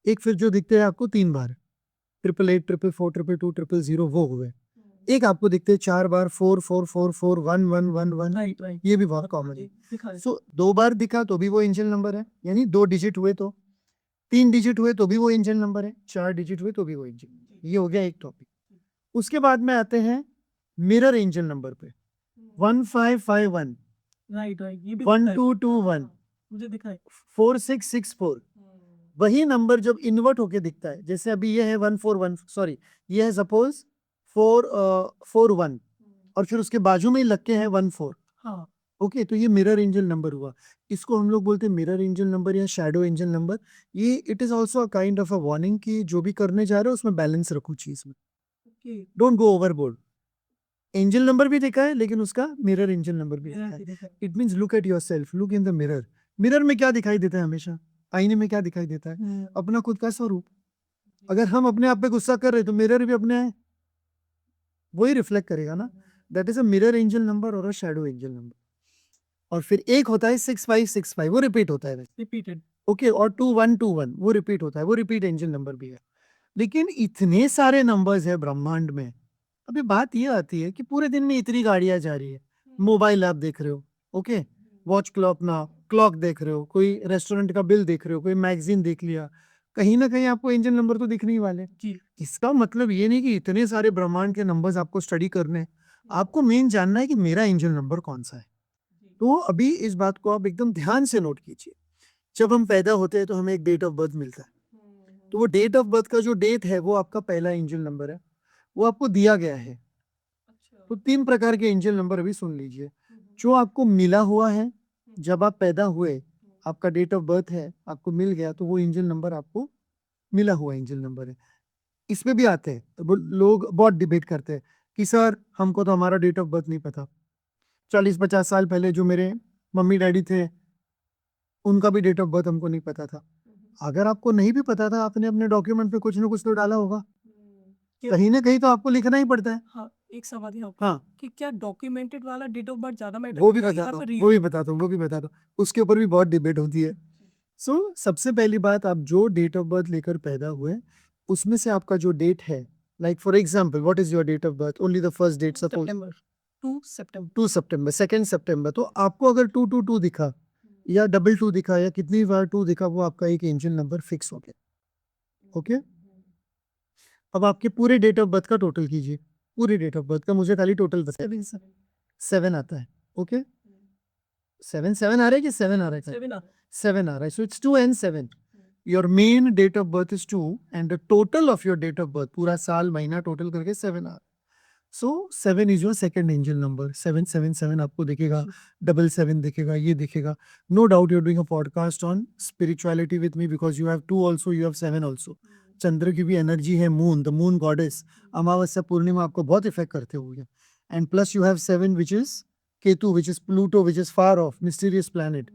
एक फिर जो दिखते हैं आपको 3 बार, 888, 444, 222, 000 वो हुए। एक आपको दिखते हैं 4 बार, 4444, 1111, राइट, राइट। ये भी बहुत कॉमन है। दिखा सो 2 बार दिखा तो भी वो एंजल नंबर है, यानी 2 डिजिट हुए तो, 3 डिजिट हुए तो भी वो एंजल नंबर है, 4 डिजिट हुए तो भी वो एंजल। ये हो गया एक टॉपिक। उसके बाद में आते हैं मिरर एंजल नंबर पे, 1551, राइट, राइट। ये भी 1221, मुझे दिखा है। 4664। वही नंबर जब इन्वर्ट होके दिखता है, जैसे अभी ये है 141, सॉरी ये है सपोज 441 और फिर उसके बाजू में ही लग के है 14। हाँ, ओके, तो ये मिरर एंजल नंबर हुआ। इसको हम लोग बोलते हैं मिरर एंजल नंबर या शैडो एंजल नंबर। ये it is also a kind of a warning कि जो भी करने जा रहे हो उसमें बैलेंस रखो चीज में, okay. Don't go overboard. Angel number भी देखा है लेकिन उसका मिरर एंजल नंबर भी देखा है। देखा है। It means look at your self, look in the mirror. Mirror में क्या दिखाई देता है हमेशा? आईने में क्या दिखाई देता है? अपना खुद का स्वरूप। अगर हम अपने आप पे गुस्सा कर रहे हैं तो मिरर भी अपने वही रिफ्लेक्ट करेगा ना। That is a mirror angel number और अ शैडो एंजल नंबर। और फिर एक होता है 6565, वो रिपीट होता है। रिपीटेड। ओके, और 2121 वो रिपीट होता है, वो रिपीट एंजल नंबर भी है। लेकिन इतने सारे नंबर्स है ब्रह्मांड में। अभी बात ये आती है कि पूरे दिन में इतनी गाड़ियां जा रही है, मोबाइल आप देख रहे हो, ओके, वॉच क्लॉक ना क्लॉक देख रहे हो, कोई रेस्टोरेंट का बिल देख रहे हो, कोई मैगजीन देख लिया, कहीं ना कहीं आपको एंजल नंबर तो दिखने ही वाले। जी। इसका मतलब ये नहीं कि इतने सारे ब्रह्मांड के नंबर्स आपको स्टडी करने हैं। आपको मेन जानना है कि मेरा एंजल नंबर कौन सा है। तो अभी इस बात को आप एकदम ध्यान से नोट कीजिए। जब हम पैदा होते हैं तो हमें एक डेट ऑफ बर्थ मिलता है, तो वो डेट ऑफ बर्थ का जो डेट है वो आपका पहला एंजल नंबर है, वो आपको दिया गया है। तो 3 प्रकार के एंजल नंबर अभी सुन लीजिए। जो आपको मिला हुआ है, जब आप पैदा हुए, आपका डेट ऑफ बर्थ है, आपको मिल गया, तो वो एंजल नंबर आपको मिला हुआ एंजल नंबर है। इसमें भी आते हैं तो लोग बहुत डिबेट करते हैं कि सर हमको तो हमारा डेट ऑफ बर्थ नहीं पता। 40-50 साल पहले जो मेरे मम्मी डैडी थे, उनका भी डेट ऑफ बर्थ हमको नहीं पता था। अगर आपको नहीं भी पता था, आपने अपने डॉक्यूमेंट पे कुछ ना कुछ तो डाला होगा, कहीं ना कहीं तो आपको लिखना ही पड़ता है। हाँ, एक सवाल यहाँ हाँ, कि क्या डॉक्यूमेंटेड वाला डेट ऑफ बर्थ ज्यादा मैटर वो भी बताता हूँ, वो भी बताता हूँ, वो भी बताता हूँ। उसके ऊपर भी बहुत डिबेट होती है। सो सबसे पहली बात, आप जो डेट ऑफ बर्थ लेकर पैदा हुए, उसमें से आपका जो डेट है, like for example what is your date of birth, only the first date, suppose सितंबर 2 सितंबर 2 सितंबर, 2 सितंबर, तो आपको अगर 222 दिखा या 22 दिखा या कितनी बार 2 दिखा, वो आपका एक एंजल नंबर फिक्स हो गया। ओके, अब आपके पूरे डेट ऑफ बर्थ का टोटल कीजिए, पूरे डेट ऑफ बर्थ का, मुझे खाली टोटल बताइए। 7 आता है, ओके, 7 आ रहा है कि 7 आ रहा है? 7 आ रहा है, so it's 2 and 7. Your main date of birth is 2 and the total of your date of birth, पूरा साल महीना टोटल करके 7 आ रहा है। So 7 is your second angel number. 777 आपको दिखेगा, 77 दिखेगा, ये दिखेगा। No doubt you're doing a podcast on spirituality with me because you have 2 also, you have 7 also. चंद्र की भी एनर्जी है, मून, द मून गॉडेस, अमावस्या पूर्णिमा आपको बहुत इफेक्ट करते होंगे। And plus you have 7 which is Ketu, which is Pluto, which is far off, mysterious planet.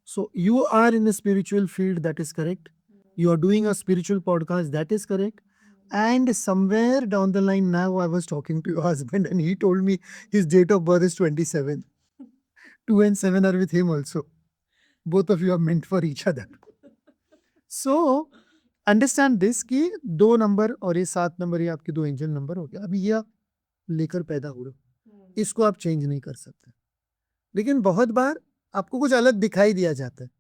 So you are in the spiritual field, that is correct. You are doing a spiritual podcast, that is correct. And somewhere down the line, now I was talking to your husband and he told me his date of birth is 27. 2 and 7 are with him also. Both of you are meant for each other. So understand this कि 2 number और ये 7 number, ये आपके 2 angel number हो गया। अभी ये आप लेकर पैदा हो रहे हो, इसको आप चेंज नहीं कर सकते, लेकिन बहुत बार आपको कुछ अलग दिखाई दिया जाता है।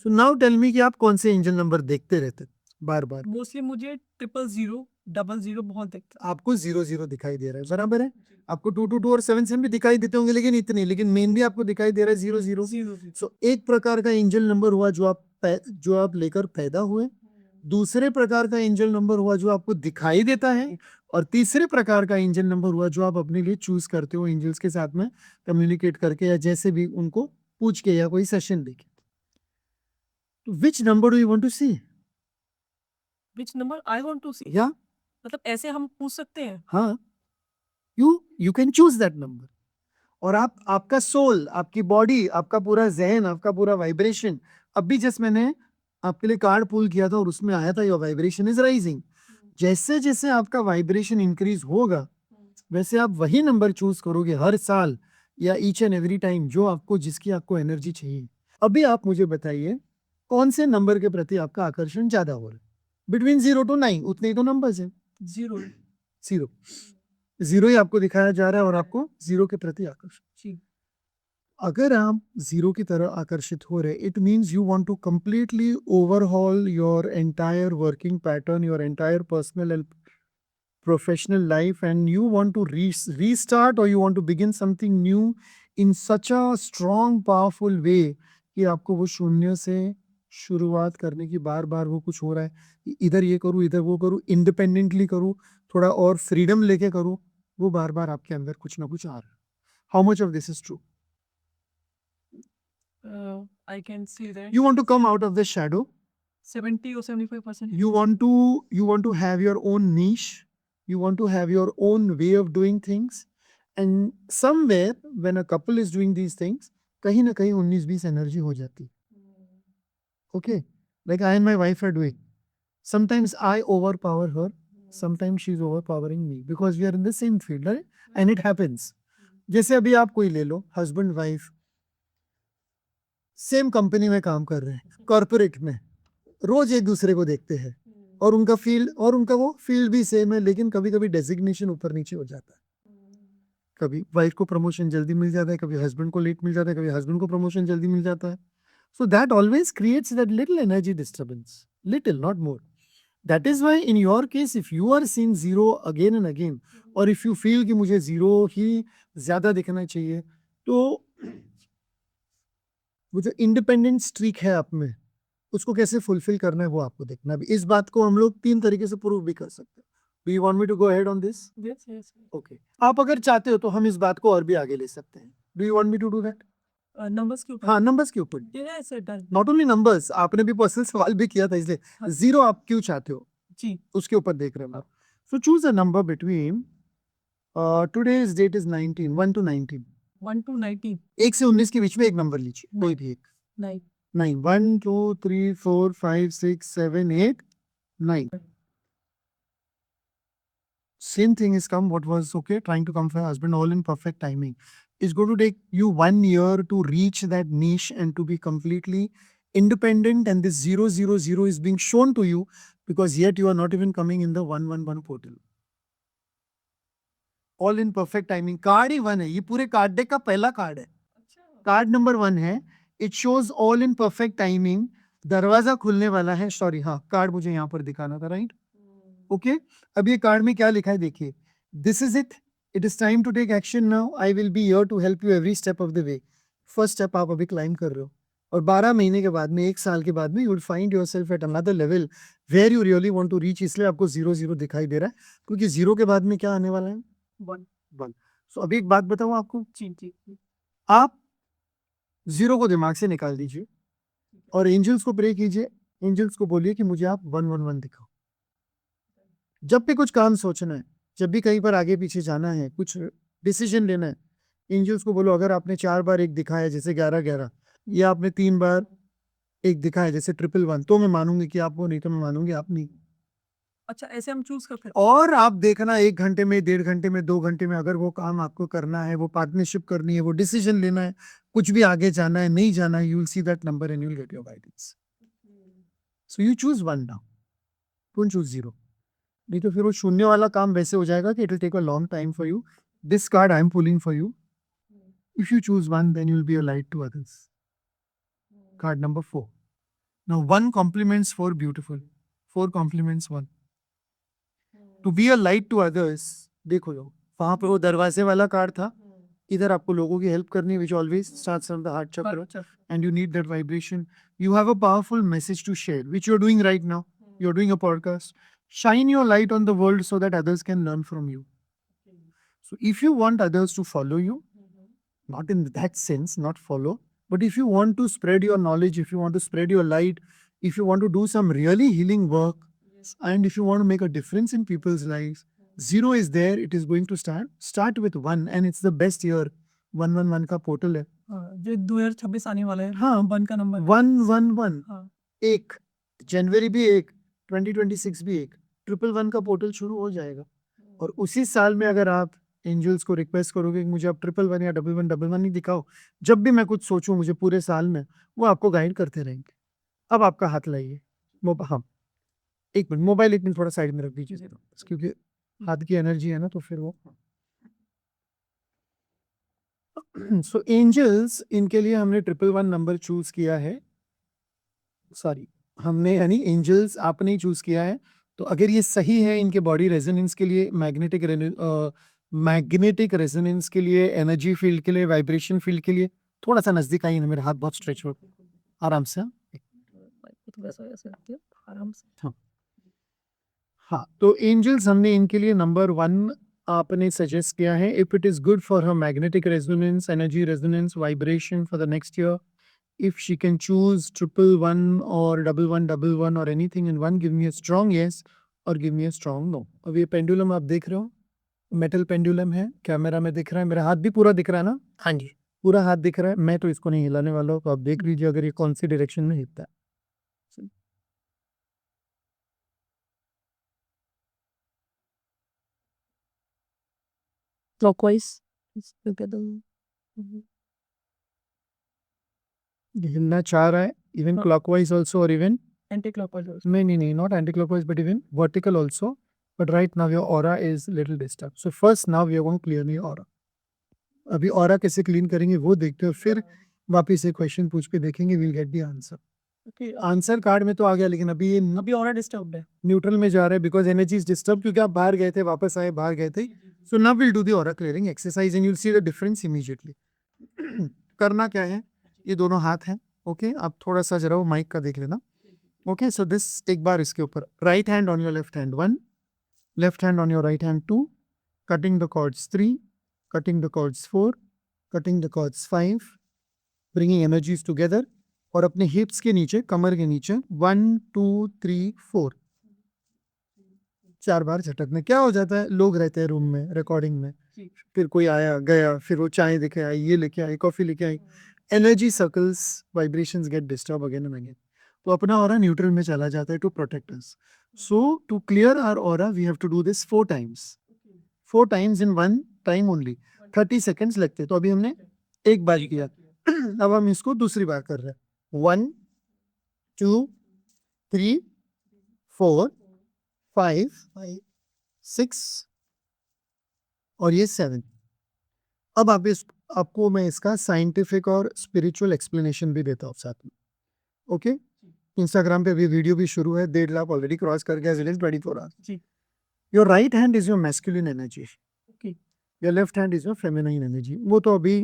सो नाउ टेल मी कि आप कौन से एंजल नंबर देखते रहते बार बार? मोस्टली मुझे 000 00 बहुत दिखता आपको 00 दिखाई दे रहा है, बराबर है। आपको 222 और 77 भी दिखाई देते होंगे, लेकिन इतने, लेकिन मेनली आपको दिखाई दे रहा है 00। है। सो एक प्रकार का एंजल नंबर हुआ जो आप लेकर पैदा हुए, दूसरे प्रकार का एंजल नंबर हुआ जो आपको दिखाई देता है, और तीसरे प्रकार का एंजल नंबर हुआ जो आप अपने लिए चूज करते हो एंजल्स के साथ में कम्युनिकेट करके या जैसे भी उनको पूछ के या कोई सेशन देके। तो which number do you want to see? Which number I want to see? या मतलब ऐसे हम पूछ सकते हैं? हाँ, you can choose that number. और आपका सोल, आपकी बॉडी, आपका पूरा जहन, आपका पूरा वाइब्रेशन, अभी जस्ट मैंने आपके लिए कार्ड पुल किया था और उसमें आया था योर वाइब्रेशन इज राइजिंग. जैसे जैसे आपका वाइब्रेशन इंक्रीज होगा वैसे आप वही नंबर चूज करोगे हर साल या ईच एंड एवरी टाइम जिसकी आपको एनर्जी चाहिए. अभी आप मुझे बताइए कौन से नंबर के प्रति आपका आकर्षण ज्यादा हो रहा है. बिटवीन 0 to 9 उतने ही तो नंबर्स हैं. 0. जीरो ही आपको दिखाया जा रहा है और आपको जीरो के प्रति आकर्षण. जी. अगर आप जीरो की तरह आकर्षित हो रहे, it means you want to completely overhaul your entire working pattern, your entire personal and professional life, and you want to restart or you want to begin something new in such a strong powerful way कि आपको वो शून्य से शुरुआत करने की बार बार वो कुछ हो रहा है, इधर ये करूँ इधर वो करूँ, इंडिपेंडेंटली करूँ, थोड़ा और फ्रीडम लेके करूँ, वो बार बार आपके अंदर कुछ ना कुछ आ रहा है. How much of this is true? I can see that. You want to come out of the shadow. 70 or 75%. You want to have your own niche. You want to have your own way of doing things. And somewhere when a couple is doing these things, कहीं ना कहीं 19-20 energy हो जाती है. Okay, like I and my wife are doing. Sometimes I overpower her. Sometimes she's overpowering me because we are in the same field, right? And it happens. जैसे अभी आप कोई ले लो, हस्बैंड वाइफ सेम कंपनी में काम कर रहे हैं, कॉर्पोरेट में, रोज एक दूसरे को देखते हैं और उनका फील्ड और उनका वो फील्ड भी सेम है, लेकिन कभी कभी डेजिग्नेशन ऊपर नीचे हो जाता है. कभी वाइफ को प्रमोशन जल्दी मिल जाता है, कभी हस्बैंड को लेट मिल जाता है, कभी हस्बैंड को प्रमोशन जल्दी मिल जाता है. So that always creates that little energy disturbance, little, not more. That is why in your case, if you are seeing zero again and again, or if you feel कि मुझे zero ही ज्यादा दिखना चाहिए, तो वो जो इंडिपेंडेंट स्ट्रीक है आप में, उसको कैसे फुलफिल करना है वो आपको देखना है. इस बात को हम लोग 3 तरीके से प्रूव भी कर सकते हैं. Do you want me to go ahead on this? Yes, yes. Okay. आप अगर चाहते हो तो हम इस बात को और भी आगे ले सकते हैं. Do you want me to do that? Numbers के ऊपर. हाँ, नंबर्स के ऊपर. Yes, it does. Not only numbers, आपने भी पर्सनल सवाल भी किया था, इसलिए हाँ. जीरो आप क्यों चाहते हो जी. उसके ऊपर देख रहे हैं आप. So choose a number between today's date is 19, 1 to 19. 1 to 19. 1 से 19 के बीच में एक नंबर लीजिए, कोई भी एक. 9. 9. 1 2 3 4 5 6 7 8 9. Same thing is come. What was okay? Trying to come for husband, all in perfect timing. It's going to take you 1 year to reach that niche and to be completely independent. And this 000 is being shown to you because yet you are not even coming in the 111 portal. All in perfect timing. Card ही 1 है. ये पूरे card deck का पहला card है. Card number 1 है. It shows all in perfect timing. दरवाजा खुलने वाला है. सॉरी, हाँ, कार्ड मुझे यहाँ पर दिखाना था, राइट? ओके. अब ये कार्ड में क्या लिखा है देखिए. This is it. It is time to take action now. I will be here to help you every step of the way. First step आप अभी क्लाइम कर रहे हो और 12 महीने के बाद में, 1 साल के बाद में, you will find yourself at another level where you really want to reach. इसलिए आपको 0 दिखाई दे रहा है क्योंकि 0 के बाद में क्या आने वाला है? 1. सो अभी एक बात बताऊं आपको. जी. आप 0 को दिमाग से निकाल दीजिए और एंजल्स को प्रे कीजिए. एंजल्स को बोलिए कि मुझे आप 111 दिखाओ. जब भी कुछ काम सोचना है, जब भी कहीं पर आगे पीछे जाना है, कुछ डिसीजन लेना है, एंजल्स को बोलो अगर आपने 4 बार 1 दिखाया जैसे 11-11, या आपने 3 बार 1 दिखाया जैसे 111, तो मैं मानूंगी कि आप वो, नहीं तो मैं मानूंगी आप नहीं. अच्छा, ऐसे हम चूज करते हैं. और आप देखना 1 घंटे में, 1.5 घंटे में, 2 घंटे में, अगर वो काम आपको करना है, वो पार्टनरशिप करनी है, वो डिसीजन लेना है, कुछ भी आगे जाना है, नहीं जाना है, you will see that number and you will get your guidance. So you choose 1 now. Don't choose 0. नहीं तो फिर वो शून्य वाला काम वैसे हो जाएगा कि it will take a long time for you. This card I am pulling for you. If you choose 1 then you will be a light to others. Card number 4. Now 1 compliments 4 beautiful. 4 compliments 1. To be a light to others. देखो लो वहां पे वो दरवाजे वाला card था. इधर आपको लोगों की हेल्प करनी है, which always starts from the heart chakra, and you need that vibration. You have a powerful message to share, which you're doing right now. You're doing a podcast. Shine your light on the world so that others can learn from you. So if you want others to follow you, not in that sense, not follow, but if you want to spread your knowledge, if you want to spread your light, if you want to do some really healing work, and if you want to make a difference in people's lives, 0 is there, it is going to start with 1 and it's the best year. 111 का portal है. जो 2026 आने वाला है हाँ. 1 का number 111 हाँ 1 जनवरी भी 1 2026 भी 1 111 का पोर्टल शुरू हो जाएगा. और उसी साल में अगर आप एंजल्स को रिक्वेस्ट करोगे कि मुझे आप 111 या 1111 ही दिखाओ, जब भी मैं कुछ सोचूं मुझे पूरे साल में, वो आपको गाइड करते रहेंगे. अब आपका हाथ लाइए. हाँ, एक मिनट, मोबाइल एक मिनट थोड़ा साइड में रख दीजिए जरा, क्योंकि हाथ की एनर्जी है ना, तो फिर वो. सो एंजल्स, इनके लिए हमने 111 नंबर चूज किया है. सॉरी, हमने यानी एंजल्स आपने ही चूज किया है. तो अगर ये सही है इनके बॉडी रेजोनेंस के लिए, मैग्नेटिक रेजोनेंस के लिए, एनर्जी फील्ड के लिए, वाइब्रेशन फील्ड के लिए, थोड़ा सा नजदीक आइए ना, मेरा हाथ बहुत स्ट्रेच हो. आराम से. थोड़ा सा ऐसे रखिए आराम से हाँ, तो एंजल्स हमने इनके लिए नंबर 1 आपने सजेस्ट किया है. If it is good for her magnetic resonance, energy resonance, vibration for the next year, if she can choose 111 or 1111 or anything in one, give me a strong yes or give me a strong no. अब ये pendulum आप देख रहे हो, metal pendulum है, camera में दिख रहा है, मेरा हाथ भी पूरा दिख रहा है ना, हाँ जी पूरा हाथ दिख रहा है. मैं तो इसको नहीं हिलाने वाला हूँ, तो आप देख लीजिए अगर ये कौन सी डायरेक्शन में हिलता है. क्लॉकवाइज ये हिलना चाह रहा है, इवन हाँ. क्लॉकवाइज ऑल्सो, और इवन एंटी क्लॉकवाइज नहीं, not anti-clockwise, but even vertical also. But right now your aura is little disturbed. So first now we are going to clear your aura. अभी aura कैसे clean करेंगे वो देखते हैं, फिर वापस से क्वेश्चन पूछ के देखेंगे, we'll get the answer. Okay answer card में तो आ गया, लेकिन अभी ये अभी और डिस्टर्ब है न्यूट्रल में जा रहा है, बिकॉज एनर्जी इज डिस्टर्ब, क्योंकि आप बाहर गए थे, वापस आए, बाहर गए थे. So now will do the aura clearing exercise and you will see the difference immediately. करना क्या है, ये दोनों हाथ हैं. ओके, आप थोड़ा सा जरा वो माइक का देख लेना. ओके, सो दिस, एक बार इसके ऊपर right hand on your left hand 1, left hand on your right hand 2, cutting the cords 3, cutting the cords 4, cutting the cords 5, bringing energies together. और अपने हिप्स के नीचे, कमर के नीचे 1 2 3 4 4 बार झटकने. क्या हो जाता है, लोग रहते हैं रूम में रिकॉर्डिंग में, फिर कोई आया गया, फिर वो चाय लेके आई, ये लेके आई, कॉफी लेके आई, energy circles, vibrations get disturb again and again. तो अपना ऑरा न्यूट्रल में चला जाता है to protect us. So to clear our aura we have to do this 4 times in 1 time only. 30 seconds लगते हैं. तो अभी हमने एक बार किया, अब हम इसको दूसरी बार कर रहे हैं. 1 2 3 4 5 6 और ये 7. अब आपको मैं इसका साइंटिफिक और स्पिरिचुअल एक्सप्लेनेशन भी देता हूँ साथ में. ओके, इंस्टाग्राम पे भी वीडियो भी शुरू है, 1.5 लाख ऑलरेडी क्रॉस कर गया, 24 hours. Your right hand is your masculine energy, your left hand is your feminine energy. वो तो अभी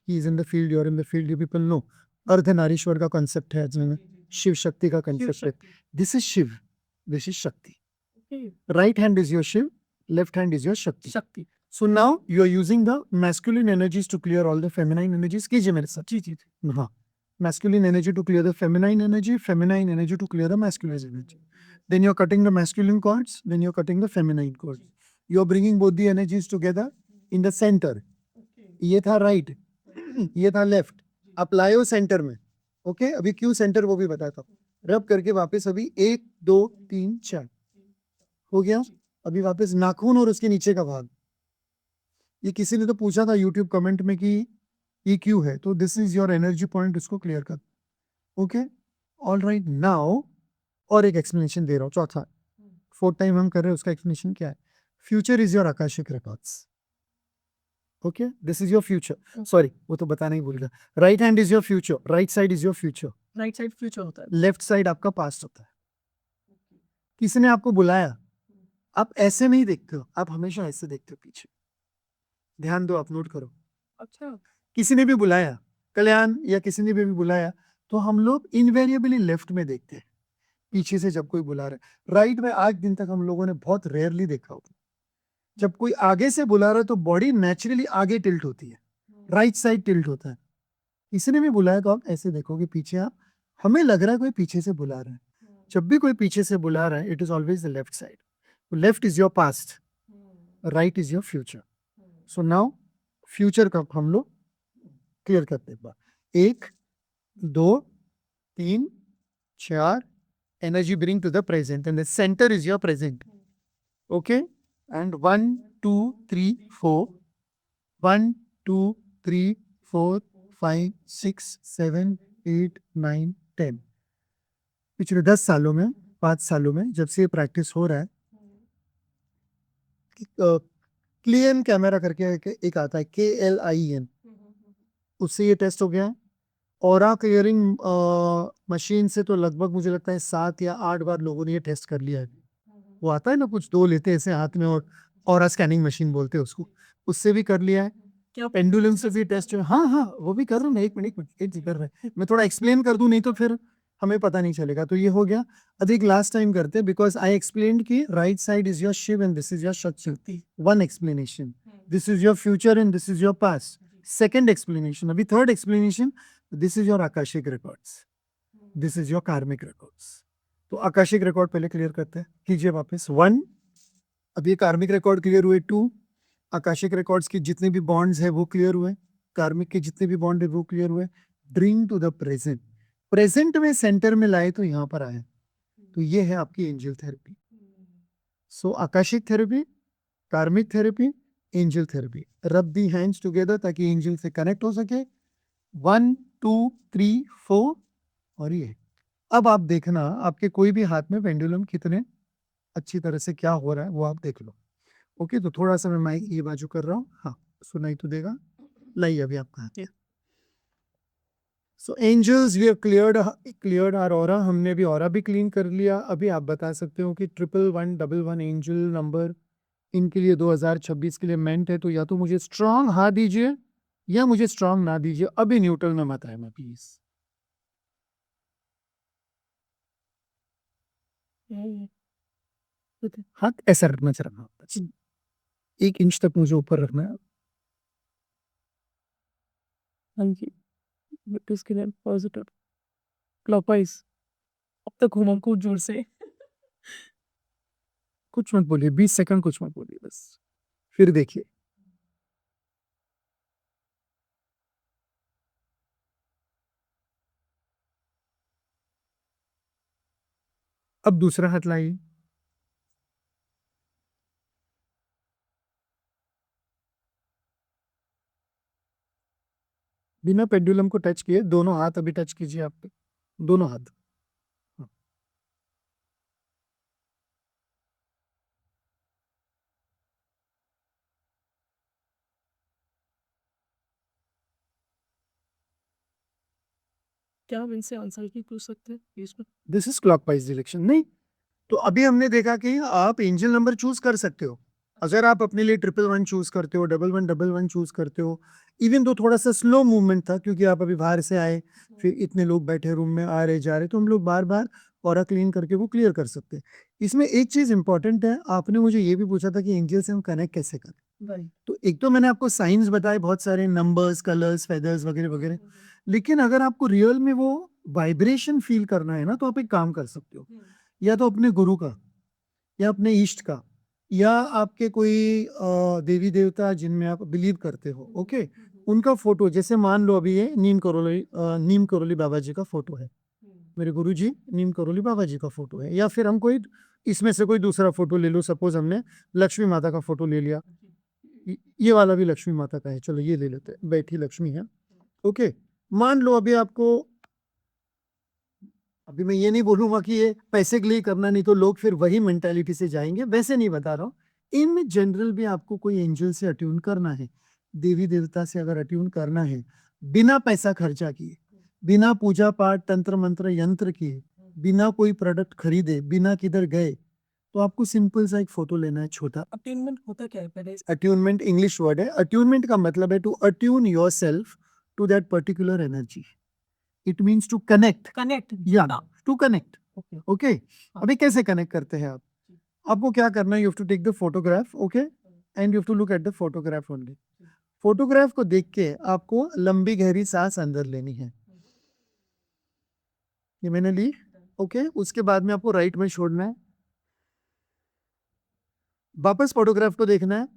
ही is in the field, you're in the field, you people know. Ardhanarishvara का कॉन्सेप्ट है, शिव शक्ति का कॉन्सेप्ट है. This is Shiva, this is Shakti. Right hand is your Shiv, left hand is your Shakti. शक्ति. So now you are using the masculine energies to clear all the feminine energies. कीजिए मेरे साथ. जी हाँ, masculine energy to clear the feminine energy to clear the masculine energy. Then you're cutting the masculine cords, then you're cutting the feminine cords. You're bringing both the energies together in the center. ये था right, ये था left. आप लाए हो center में. Okay, अभी क्यों center वो भी बताता हूँ. रब करके वापस अभी 1 2 3 4 हो गया. अभी वापस नाखून और उसके नीचे का भाग. ये किसी ने तो पूछा था YouTube कमेंट में कि ये क्यों है, तो this is your energy point, इसको क्लियर कर. Okay, all right. नाउ और एक एक्सप्लेनेशन दे रहा हूँ, चौथा 4th टाइम हम कर रहे हैं, उसका एक्सप्लेनेशन क्या है. Future is your akashic records. Okay, this is your future. Sorry, वो तो बताना ही भूल गया. Right hand is your future, right side is your future, right side future होता है. लेफ्ट साइड आपका पास्ट होता है. किसी ने आपको बुलाया, आप ऐसे नहीं देखते हो, आप हमेशा ऐसे देखते हो पीछे. ध्यान दो, आप नोट करो. अच्छा, किसी ने भी बुलाया, कल्याण या किसी ने भी बुलाया, तो हम लोग इनवेरिएबली लेफ्ट में देखते हैं पीछे से जब कोई बुला रहा है. राइट में आज दिन तक हम लोगों ने बहुत रेयरली देखा होगा. जब कोई आगे से बुला रहा है तो बॉडी नेचुरली आगे टिल्ट होती है, राइट साइड टिल्ट होता है. किसी ने भी बुलाया तो आप ऐसे देखोगे पीछे, आप हमें लग रहा है कोई पीछे से बुला रहा है. जब भी कोई पीछे से बुला रहा है, it is always the left side. Left is your past, right is your future. So now future का हम लोग क्लियर करते हैं. 1 2 3 4 energy bring to the present and the center is your present. Okay, and 1 2 3 4 1 2 3 4 5 6 7 8 9 10. पिछले 10 सालों में 5 सालों में जब से ये प्रैक्टिस हो रहा है, क्लियन कैमरा करके एक आता है KLIN, उससे ये टेस्ट हो गया है. ऑरा क्लियरिंग मशीन से तो लगभग मुझे लगता है 7 या 8 बार लोगों ने ये टेस्ट कर लिया है. वो आता है ना, कुछ 2 लेते हैं ऐसे हाथ में और ऑरा स्कैनिंग मशीन बोलते हैं उसको, उससे भी कर लिया है. क्या पेंडुलम से भी टेस्ट है. हाँ हाँ, वो भी कर रहा हूँ मैं. 1 मिनट कर रहे हैं. मैं थोड़ा एक्सप्लेन कर दूं, नहीं तो फिर हमें पता नहीं चलेगा. तो ये हो गया. अधिक लास्ट टाइम करते हैं बिकॉज आई एक्सप्लेन्ड कि right side is your Shiv and this is your Shakti. One explanation. This is your future and this is your past. Second explanation. अभी third explanation. This is your akashic records, this is your karmic records. तो akashic record पहले clear करते हैं. कीजिए वापस. 1, अभी कार्मिक record clear हुए. 2, आकाशिक रिकॉर्ड्स के जितने भी बॉन्ड्स है वो क्लियर हुए. कार्मिक के जितने भी बॉन्ड है वो क्लियर हुए. Bring to the present. Present में सेंटर में लाए तो यहाँ पर आए. तो ये है आपकी एंजल थेरेपी. सो आकाशिक थेरेपी, कार्मिक थेरेपी, एंजल थेरेपी. रब दी हैंड्स टुगेदर ताकि एंजल से कनेक्ट हो सके. 1 2 3 4. और ये अब आप देखना आपके कोई भी हाथ में पेंडुलम कितने अच्छी तरह से क्या हो रहा है वो आप देख लो. ओके, तो थोड़ा सा मैं माइक ये बाजू कर रहा हूँ. हाँ, सुनाई तो देगा. लाइए अभी आपका हाथ. So angels we have cleared our aura. हमने भी ऑरा भी क्लीन कर लिया. अभी आप बता सकते हो कि 11111 एंजल नंबर इनके लिए 2026 के लिए मेंट है. तो या तो मुझे स्ट्रांग हाँ दीजिए या मुझे स्ट्रांग ना दीजिए. अभी न्यूट्रल में मत आए मैं प्लीज. हाथ ऐसा रखना चाहिए. 1 इंच तक मुझे ऊपर रखना है. हाँ जी, इसके लिए पॉजिटिव क्लॉकवाइज. अब तक घूमा खूब जोर से. कुछ मत बोलिए. 20 सेकंड कुछ मत बोलिए बस. फिर देखिए. अब दूसरा हाथ लाइए. बिना पेंडुलम को टच किए दोनों हाथ अभी टच कीजिए. आप दोनों हाथ. हाँ. क्या हम इनसे आंसर की पूछ सकते हैं इसमें? This is clockwise direction. नहीं, तो अभी हमने देखा कि आप एंजल नंबर चूज कर सकते हो. अगर आप अपने लिए 111 चूज करते हो, 1111 चूज करते हो. इवन तो थोड़ा सा स्लो मूवमेंट था क्योंकि आप अभी बाहर से आए, फिर इतने लोग बैठे रूम में आ रहे जा रहे, तो हम लोग बार बार ऑरा क्लीन करके वो क्लियर कर सकते हैं. इसमें एक चीज इंपॉर्टेंट है. आपने मुझे ये भी पूछा था कि एंजल से हम कनेक्ट कैसे करें. तो एक तो मैंने आपको साइंस बताए बहुत सारे, नंबर्स, कलर्स, फेदर्स वगैरह वगैरह. लेकिन अगर आपको रियल में वो वाइब्रेशन फील करना है ना, तो आप एक काम कर सकते हो. या तो अपने गुरु का, या अपने इष्ट का, या आपके कोई देवी देवता जिनमें आप बिलीव करते हो. ओके, उनका फोटो. जैसे मान लो अभी ये नीम करोली बाबा जी का फोटो है. मेरे गुरु जी नीम करोली बाबा जी का फोटो है. या फिर हम कोई इसमें से कोई दूसरा फोटो ले लो. सपोज हमने लक्ष्मी माता का फोटो ले लिया. ये वाला भी लक्ष्मी माता का है. चलो ये ले लेते हैं. बैठी लक्ष्मी है. ओके, मान लो अभी आपको, अभी मैं ये नहीं बोलूंगा कि ये पैसे के लिए करना, नहीं तो लोग फिर वही मेंटालिटी से जाएंगे. वैसे नहीं बता रहा हूँ. इन जनरल भी आपको कोई एंजल से अट्यून करना है, देवी देवता से अगर अट्यून करना है, बिना पैसा खर्चा किए, बिना पूजा पाठ तंत्र मंत्र यंत्र किए, बिना कोई प्रोडक्ट खरीदे, बिना किधर गए, तो आपको सिंपल सा एक फोटो लेना है छोटा. अटेनमेंट होता क्या है पहले? अट्यूनमेंट इंग्लिश वर्ड है. अट्यूनमेंट का मतलब है to attune yourself to that particular energy. It means to connect. Connect. या टू कनेक्ट. ओके. ओके, अभी कैसे कनेक्ट करते हैं आप? आपको क्या करना है, you have to take the photograph. Okay, and you have to look at the photograph only. Photograph को देख के आपको लंबी गहरी सांस अंदर लेनी है. ये मैंने ली. ओके, उसके बाद में आपको राइट में छोड़ना है. वापस फोटोग्राफ को देखना है,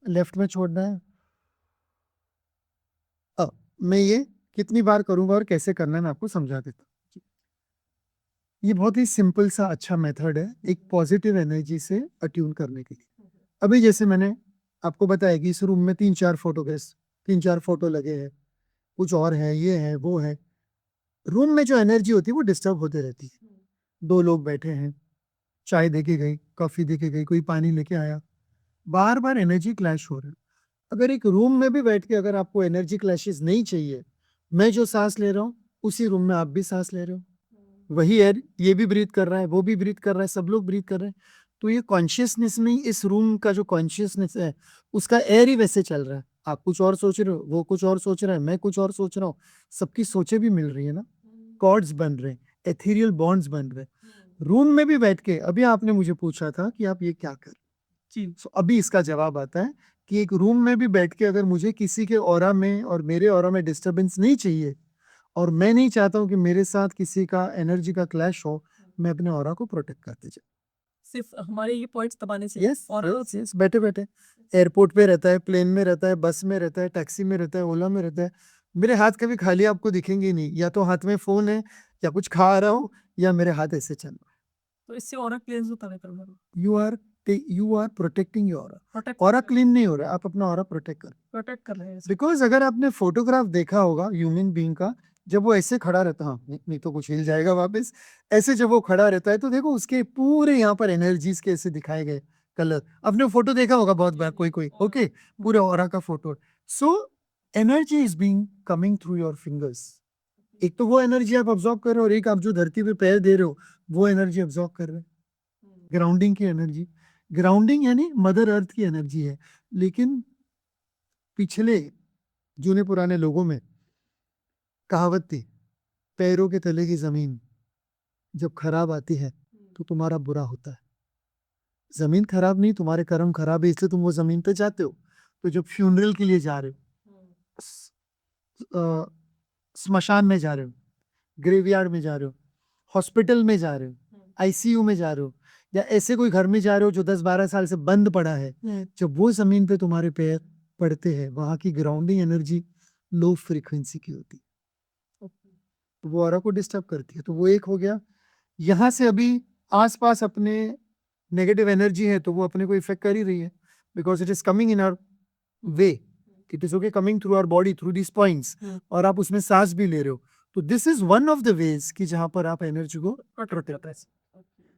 लेफ्ट में छोड़ना है। अब मैं ये कितनी बार करूंगा और कैसे करना है मैं आपको समझा देता हूँ। ये बहुत ही सिंपल सा अच्छा मेथड है एक पॉजिटिव एनर्जी से अट्यून करने के लिए। अभी जैसे मैंने आपको बताया कि इस रूम में 3-4 फोटोग्राफ्स, 3-4 फोटो लगे हैं, कुछ और है, ये है, वो है। रूम में जो एनर्जी होती है वो डिस्टर्ब होते रहती है। 2 लोग बैठे हैं, चाय देके गई, कॉफी देके गई, कोई पानी लेके आया, बार बार एनर्जी क्लैश हो रहा है। अगर एक रूम में भी बैठ के अगर आपको एनर्जी क्लैशेस नहीं चाहिए, मैं जो सांस ले रहा हूँ उसी रूम में आप भी सांस ले रहे हो, वही एयर ये भी ब्रीथ कर रहा है, वो भी ब्रीथ कर रहा है, सब लोग ब्रीथ कर रहे हैं। तो ये कॉन्शियसनेस में इस रूम का जो कॉन्शियसनेस है उसका एयर ही वैसे चल रहा है। आप कुछ और सोच रहे हो, वो कुछ और सोच रहा है, मैं कुछ और सोच रहा हूँ, सबकी सोचें भी मिल रही है ना, कॉर्ड्स बन रहे हैं, एथेरियल बॉन्ड्स बन रहे हैं। रूम में भी बैठ के अभी आपने मुझे पूछा था कि आप ये क्या कर जी, so अभी इसका जवाब आता है कि एक रूम में भी बैठ के अगर मुझे किसी के ऑरा में और मेरे ऑरा में डिस्टरबेंस नहीं चाहिए और मैं नहीं चाहता हूँ कि मेरे साथ किसी का एनर्जी का क्लैश हो, मैं अपने ऑरा को प्रोटेक्ट करते जाऊँ। सिर्फ हमारे ये पॉइंट्स दबाने से यस और यस यस, बैठे बैठे एयरपोर्ट पे रहता है, प्लेन में रहता है, बस में रहता है, टैक्सी में रहता है, ओला में रहता है, मेरे हाथ कभी खाली आपको दिखेंगे ही नहीं। या तो हाथ में फोन है, या कुछ खा रहा हूँ, या मेरे हाथ ऐसे चल रहा तो इससे और क्लेंस होता है करूँगा है। You are protecting your aura. Protect aura clean नहीं हो रहा है, आप अपना ऑरा प्रोटेक्ट कर। प्रोटेक्ट कर रहे हैं इसको। बिकॉज अगर आपने फोटोग्राफ देखा होगा ह्यूमन बीइंग का, जब वो ऐसे खड़ा रहता, हाँ नहीं तो कुछ हिल जाएगा वापस, ऐसे जब वो खड़ा रहता है तो देखो उसके पूरे यहाँ पर एनर्जीज के ऐसे दिखाए गए कलर। आपने फोटो देखा होगा बहुत बार, कोई कोई ओके, पूरे ऑरा का photo. So energy is being coming through your fingers. एक तो वो एनर्जी आप ऑब्जॉर्व कर रहे हो और एक आप जो धरती पे पैर दे रहे हो वो एनर्जी ऑब्जॉर्व कर रहे हैं। ग्राउंडिंग की एनर्जी, ग्राउंडिंग यानी मदर अर्थ की एनर्जी है। लेकिन पिछले जूने पुराने लोगों में कहावत थी, पैरों के तले की जमीन जब खराब आती है तो तुम्हारा बुरा होता है। जमीन खराब नहीं, तुम्हारे कर्म खराब है इसलिए तुम वो जमीन पे जाते हो। तो जब फ्यूनरल के लिए जा रहे हो, स्मशान में जा रहे हो, ग्रेवयार्ड में जा रहे हो, हॉस्पिटल में जा रहे हो, आईसीयू में जा रहे हो, या ऐसे कोई घर में जा रहे हो जो 10-12 साल से बंद पड़ा है, जब वो जमीन पे तुम्हारे पैर पड़ते हैं वहां की ग्राउंडिंग एनर्जी लो फ्रीक्वेंसी की होती है, तो वो ऑरा को डिस्टर्ब करती है। तो वो एक हो गया। यहाँ से अभी आसपास अपने नेगेटिव एनर्जी है तो वो अपने को इफेक्ट कर ही रही है, because it is coming in our way, it is okay coming through our body through this points, और आप उसमें सांस भी ले रहे हो। तो this is one of the ways कि जहां पर आप एनर्जी को प्रोटेक्ट कर।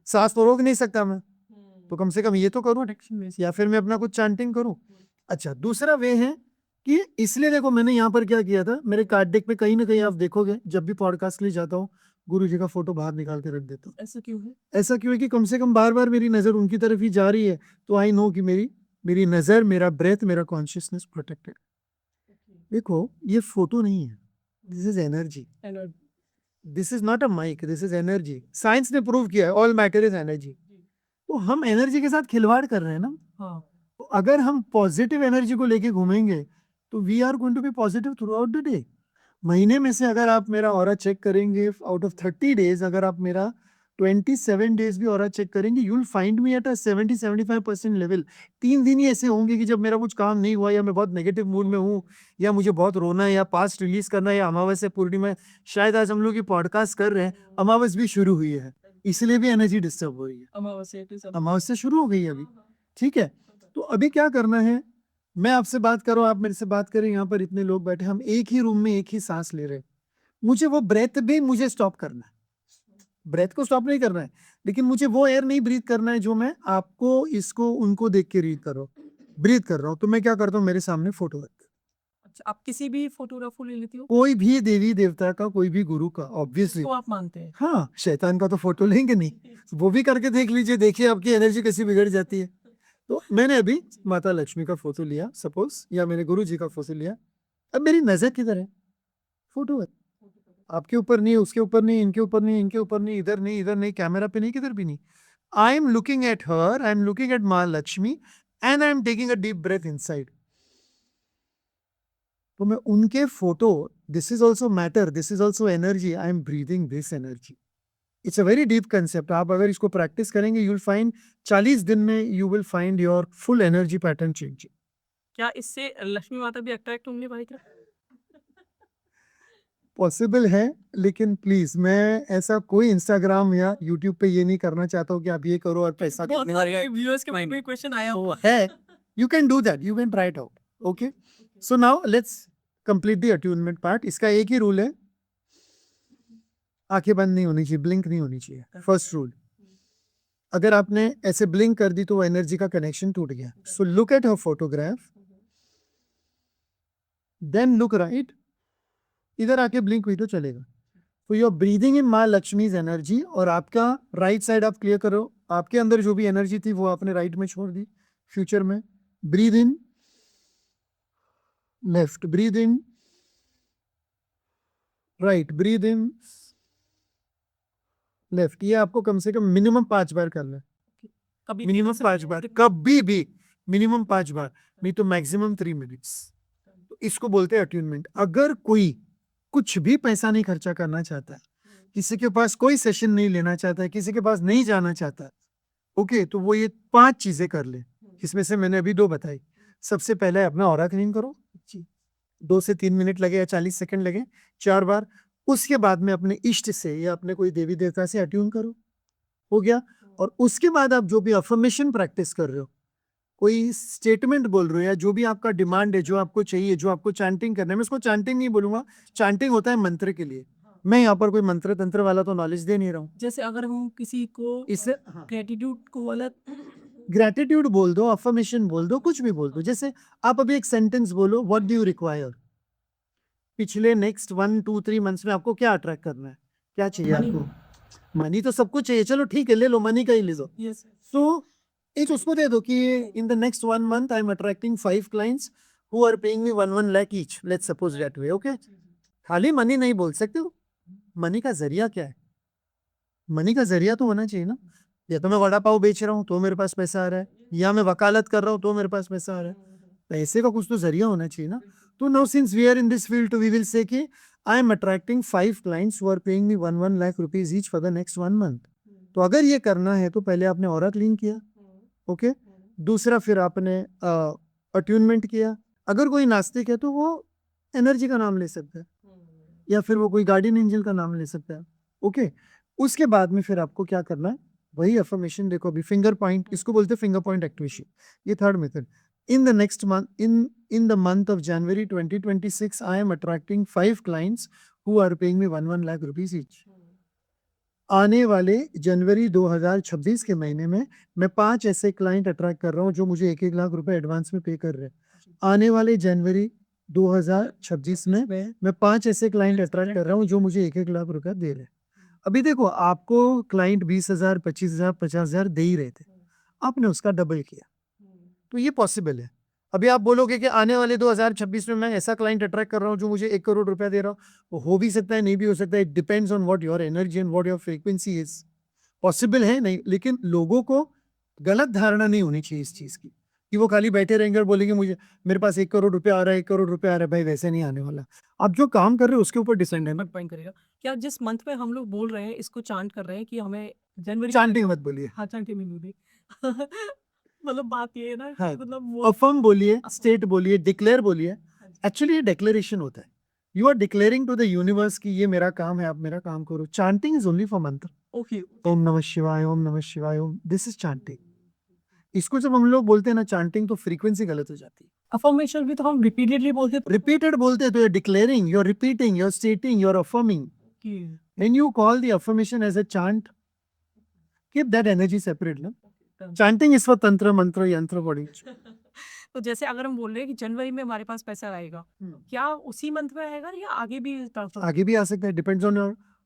सांस तो रोक नहीं सकता मैं, तो कम से कम ये तो करूँ, या फिर मैं अपना कुछ चैंटिंग करूँ। अच्छा, दूसरा वे है कि इसलिए देखो मैंने यहाँ पर क्या किया था, मेरे कार्ड डेक पे कहीं ना कहीं आप देखोगे जब भी पॉडकास्ट के लिए जाता हूँ गुरु जी का फोटो बाहर निकाल के रख देता हूँ। ऐसा क्यों है? ऐसा क्यों है कि कम से कम बार बार मेरी नजर उनकी तरफ ही जा रही है, तो आई नो कि मेरी नजर, मेरा ब्रेथ, मेरा कॉन्शियसनेस प्रोटेक्टेड। देखो ये फोटो नहीं है, this is energy, this is not a mic, this is energy. Science ने प्रूव किया है ऑल मैटर इज एनर्जी। तो हम एनर्जी के साथ खिलवाड़ कर रहे हैं ना। हाँ। तो अगर हम पॉजिटिव एनर्जी को लेके घूमेंगे तो we are going to be positive throughout the day. महीने में से अगर आप मेरा ऑरा चेक करेंगे, आउट ऑफ 30 डेज अगर आप मेरा 27 डेज भी ऑरा चेक करेंगे, you will find me at a 70-75% level. 3 दिन ही ऐसे होंगे कि जब मेरा कुछ काम नहीं हुआ, या मैं बहुत नेगेटिव मूड में हूँ, या मुझे बहुत रोना है, या पास्ट रिलीज करना है, या अमावस्या पूर्णिमा। शायद आज हम लोग ये पॉडकास्ट कर रहे हैं, अमावस्या भी शुरू हुई है, इसलिए भी एनर्जी डिस्टर्ब हो रही है। अमावस्या शुरू हो गई है अभी, ठीक है। तो अभी क्या करना है, मैं आपसे बात करूं, आप मेरे से बात करें, यहाँ पर इतने लोग बैठे, हम एक ही रूम में एक ही सांस ले रहे हैं। मुझे वो ब्रेथ भी मुझे स्टॉप करना है, ब्रेथ को स्टॉप नहीं करना है, लेकिन मुझे वो एयर नहीं ब्रीथ करना है जो मैं आपको, इसको, उनको देख के ब्रीथ कर रहा हूँ। तो मैं क्या करता हूँ, मेरे सामने फोटो रख, अच्छा, आप किसी भी फोटोग्राफ ले लेती हो? कोई भी देवी देवता का, कोई भी गुरु का, ऑब्वियसली। तो आप मानते हैं? हाँ, शैतान का तो फोटो लेंगे नहीं, वो भी करके देख लीजिए, देखिए आपकी एनर्जी कैसी बिगड़ जाती है। तो मैंने अभी माता लक्ष्मी का फोटो लिया सपोज, या मेरे गुरु जी का फोटो लिया। अब मेरी नजर किधर है, फोटो है, आपके ऊपर नहीं, उसके ऊपर नहीं, इनके ऊपर नहीं, इनके ऊपर नहीं, इधर नहीं, इधर नहीं, कैमरा पे नहीं, किधर भी नहीं। I am looking at her, I am looking at माँ Lakshmi, and I am taking a deep breath inside. तो मैं उनके photo, this is also matter, this is also energy, I am breathing this energy. It's a very deep concept. आप अगर इसको practice करेंगे you will find 40 दिन में you will find your full energy pattern changing. क्या इससे लक्ष्मी माता भी अट्रैक्ट होंगे भाई क्या? पॉसिबल है, लेकिन प्लीज मैं ऐसा कोई इंस्टाग्राम या यूट्यूब पे ये नहीं करना चाहता हूँ कि आप ये करो और पैसा व्यूअर्स के माइंड में क्वेश्चन आया हुआ है. You can do that, you can try it out. Okay, so now let's complete the attunement part. इसका एक ही रूल है, आंखें बंद नहीं होनी चाहिए, ब्लिंक नहीं होनी चाहिए. फर्स्ट रूल, अगर आपने ऐसे ब्लिंक कर दी तो वो एनर्जी का कनेक्शन टूट गया. So look at her photograph, then look right. इधर आके ब्लिंक हुई तो चलेगा. तो यू आर ब्रीदिंग इन माँ लक्ष्मीज एनर्जी, और आपका राइट साइड आप क्लियर करो. आपके अंदर जो भी एनर्जी थी वो आपने राइट में छोड़ दी. फ्यूचर में breathe in left, breathe in right, breathe in left. ये आपको कम से कम मिनिमम 5 बार करना है. कभी मिनिमम 5 बार, कभी भी मिनिमम 5 बार, नहीं तो मैक्सिमम 3 मिनट्स. तो इसको बोलते हैं अट्यूनमेंट. अगर कोई कुछ भी पैसा नहीं खर्चा करना चाहता है, किसी के पास कोई सेशन नहीं लेना चाहता है, किसी के पास नहीं जाना चाहता है, ओके, तो वो ये 5 चीजें कर ले. इसमें से मैंने अभी 2 बताई. सबसे पहले अपना ऑरा क्लीन करो, 2 से 3 मिनट लगे या 40 सेकंड लगे, 4 बार. उसके बाद में अपने इष्ट से या अपने कोई देवी देवता से अट्यून करो, हो गया. और उसके बाद आप जो भी अफर्मेशन प्रैक्टिस कर रहे हो, कोई स्टेटमेंट बोल रहे हो, या जो भी आपका डिमांड है, जो आपको चाहिए, जो आपको चैंटिंग करना है, मैं उसको चैंटिंग नहीं बोलूंगा. चैंटिंग होता है मंत्र के लिए. मैं यहाँ पर कोई मंत्र तंत्र वाला तो नॉलेज दे नहीं रहा हूँ. जैसे अगर हम किसी को इससे ग्रेटिट्यूड को वाला ग्रेटिट्यूड बोल दो, अफर्मेशन बोल दो, कुछ भी बोल दो. जैसे आप अभी एक सेंटेंस बोलो, व्हाट डू यू रिक्वायर. पिछले नेक्स्ट 1-2-3 मंथ्स में आपको क्या अट्रैक्ट करना है, क्या चाहिए आपको. मनी तो सब कुछ चाहिए, चलो ठीक है, ले लो, मनी का ही ले लो. यस सो एक उसको दे दो कि in the next 1 month I am attracting 5 clients who are paying me 1 lakh each. Let's suppose that way. Okay, खाली मनी नहीं बोल सकते हो. मनी का जरिया क्या है, मनी का जरिया तो होना चाहिए ना. या तो मैं वड़ा पाव बेच रहा हूँ तो मेरे पास पैसा आ रहा है, या मैं वकालत कर रहा हूँ तो मेरे पास पैसा आ रहा है. पैसे का कुछ तो जरिया होना चाहिए ना. तो now since we are in this field, we will say कि I am attracting 5 clients who are paying me 1 lakh rupees each for the next 1 month. तो अगर ये करना है तो पहले आपने ऑरा क्लीन किया, ओके. दूसरा फिर आपने अट्यूनमेंट किया. अगर कोई नास्तिक है तो वो एनर्जी का नाम ले सकता है, या फिर वो कोई गार्डियन एंजल का नाम ले सकता है, ओके. उसके बाद में फिर आपको क्या करना है, वही अफर्मेशन. देखो अभी फिंगर पॉइंट, इसको बोलते हैं फिंगर पॉइंट एक्टिवेशन. ये third method. In the next month, in the month of January 2026 I am attracting 5 clients who are paying me 1 lakh rupees each. आने वाले जनवरी 2026 के महीने में मैं 5 ऐसे क्लाइंट अट्रैक्ट कर रहा हूँ जो मुझे 1-1 लाख रुपए एडवांस में पे कर रहे हैं. आने वाले जनवरी 2026 में मैं 5 ऐसे क्लाइंट अट्रैक्ट कर रहा हूँ जो मुझे 1-1 लाख रुपया दे रहे हैं. अभी देखो, आपको क्लाइंट 20,000, 25,000, 50,000 दे ही रहे थे, आपने उसका डबल किया, तो ये पॉसिबल है. अभी आप बोलोगे कि आने वाले 2026 में मैं ऐसा क्लाइंट अट्रैक्ट कर रहा हूँ जो मुझे 1 करोड़ रुपया दे रहा हूँ, वो हो भी सकता है, नहीं भी हो सकता है. It depends on what your energy and what your frequency is. Possible है नहीं, लेकिन लोगों को गलत धारणा नहीं होनी चाहिए इस चीज की कि वो खाली बैठे रहेंगे और बोलेंगे मुझे मेरे पास 1 करोड़ रुपया आ रहा है, 1 करोड़ रुपया आ रहा है. भाई वैसे नहीं आने वाला. आप जो काम कर रहे हो उसके ऊपर डिपेंड है ना. पॉइंट करेगा. क्या जिस मंथ में हम लोग बोल रहे हैं, इसको चांट कर रहे हैं कि हमें जनवरी चांटिंग मत बोलिए, हाँ चांटिंग नहीं बोली मतलब बात ये है ना, हाँ. मतलब वो अफर्म बोलिए, स्टेट बोलिए, डिक्लेयर बोलिए. एक्चुअली ये डिक्लेरेशन होता है. You are declaring to the universe कि ये मेरा काम है, आप मेरा काम करो. Chanting is only for mantra. Okay. ओम नमः शिवाय, ओम नमः शिवाय, ओम. This is chanting. इसको जब हम लोग बोलते हैं ना चांटिंग, तो फ्रीक्वेंसी गलत हो जाती है. अफर्मेशन भी तो हम रिपीटेडली बोलते हैं रिपीटेड बोलते हैं तो you're declaring, you're repeating, you're stating, you're affirming. कि When you call the affirmation as a chant, keep that energy separate. No? Chanting is for tantra, mantra, yantra, body. तो जैसे अगर हम बोल रहे हैं कि जनवरी में हमारे पास पैसा आएगा, क्या उसी मंथ में आएगा या आगे भी ट्रांसफर? आगे भी आ सकता है, डिपेंड्स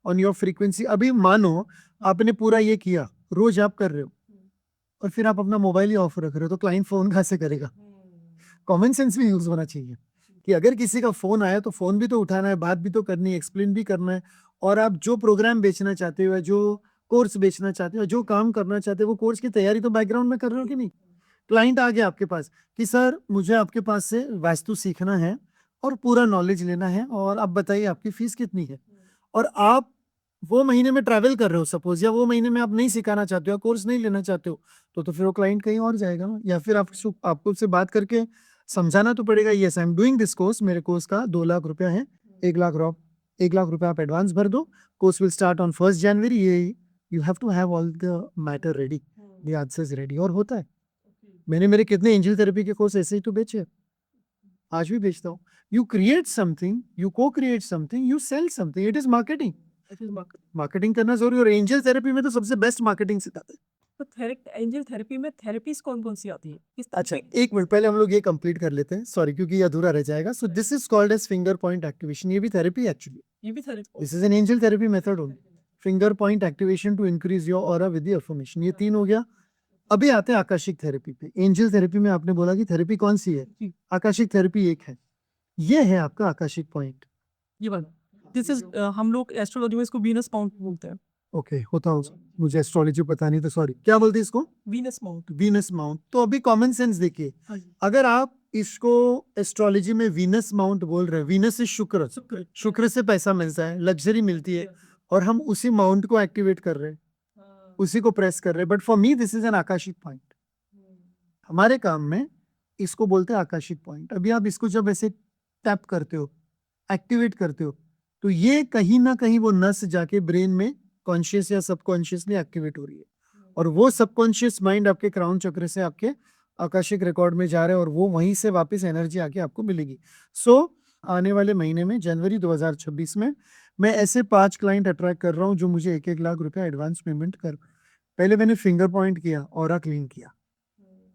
ऑन योर फ्रीक्वेंसी. अभी मानो आपने पूरा ये किया, रोज आप कर रहे हो, और फिर आप अपना मोबाइल ही ऑफ रख रहे हो, तो क्लाइंट फोन कहाँ से करेगा. कॉमन सेंस भी यूज होना चाहिए कि अगर किसी का फोन आया तो फोन भी तो उठाना है, बात भी तो करनी है, एक्सप्लेन भी करना है. और आप जो प्रोग्राम बेचना चाहते हो, जो कोर्स बेचना चाहते हो, जो काम करना चाहते हो, वो कोर्स की तैयारी तो बैकग्राउंड में कर रहे हो कि नहीं. क्लाइंट आ गया आपके पास कि सर मुझे आपके पास से वास्तु सीखना है और पूरा नॉलेज लेना है, और आप बताइए आपकी फीस कितनी है. और आप वो महीने में ट्रैवल कर रहे हो सपोज, या वो महीने में आप नहीं सिखाना चाहते हो, कोर्स नहीं लेना चाहते हो, तो फिर वो क्लाइंट कहीं और जाएगा ना, या फिर आपको उससे बात करके समझाना तो पड़ेगा, yes I am doing this course, मेरे कोर्स का 2 लाख रुपया है, 1 लाख रुपया आप एडवांस भर दो, course will start on 1 January, ये you have to have all the matter ready, the answers ready. और होता है, मैंने मेरे कितने एंजल थेरेपी के कोर्स ऐसे ही तो बेचे, आज भी बेचता हूँ। यू क्रिएट समथिंग, यू को create something, you sell something, it is marketing. Marketing करना जरूरी, और एंजल थेरेपी में तो सबसे बेस्ट मार्केटिंग सिखाते हैं। तो एंजल थेरेपी में थेरेपीज कौन कौन सी आती है? अच्छा, एक मिनट पहले हम लोग ये कंप्लीट कर लेते हैं, सॉरी, क्योंकि ये अधूरा रह जाएगा। So this is called as finger point activation, ये भी थेरेपी एक्चुअली, ये भी therapy. This is an angel therapy method only. Finger point activation to increase your aura with the affirmation, ये 3 हो गया। अभी आते हैं आकाशिक थेरेपी पे। एंजल थेरेपी में आपने बोला कि थेरेपी कौन सी है, जी। आकाशिक थेरेपी एक है, ये है आपका आकाशिक पॉइंट। ये वाला दिस इज हम लोग एस्ट्रोलॉजी में इसको वीनस माउंट बोलते हैं। ओके, होता हो, मुझे एस्ट्रोलॉजी पता नहीं, तो सॉरी, क्या बोलते हैं इसको? Venus mount. Venus mount. तो अभी कॉमन सेंस देखिए, हाँ जी। अगर आप इसको एस्ट्रोलॉजी में वीनस माउंट बोल रहे हैं, वीनस से शुक्र, शुक्र से पैसा मिलता है, लग्जरी मिलती है, और हम उसी माउंट को एक्टिवेट कर रहे हैं, उसी को प्रेस कर रहे हैं। But for me this is N Akashic point. हमारे काम में इसको बोलते हैं आकाशिक पॉइंट। अभी आप इसको जब ऐसे टैप करते हो, एक्टिवेट करते हो, तो ये कहीं ना कहीं वो नस जाके ब्रेन में कॉन्शियस या सबकॉन्शियसली एक्टिवेट हो रही है, और वो सबकॉन्शियस माइंड आपके क्राउन चक्र से आपके आकाशिक रिकॉर्ड में जा रहे हैं, और वो वहीं से वापस एनर्जी आके आपको मिलेगी। सो आने वाले महीने में जनवरी 2026 में मैं ऐसे 5 क्लाइंट अट्रैक्ट कर रहा हूँ जो मुझे 1-1 लाख रुपया एडवांस पेमेंट कर। पहले मैंने फिंगर पॉइंट किया, ऑरा क्लीन किया,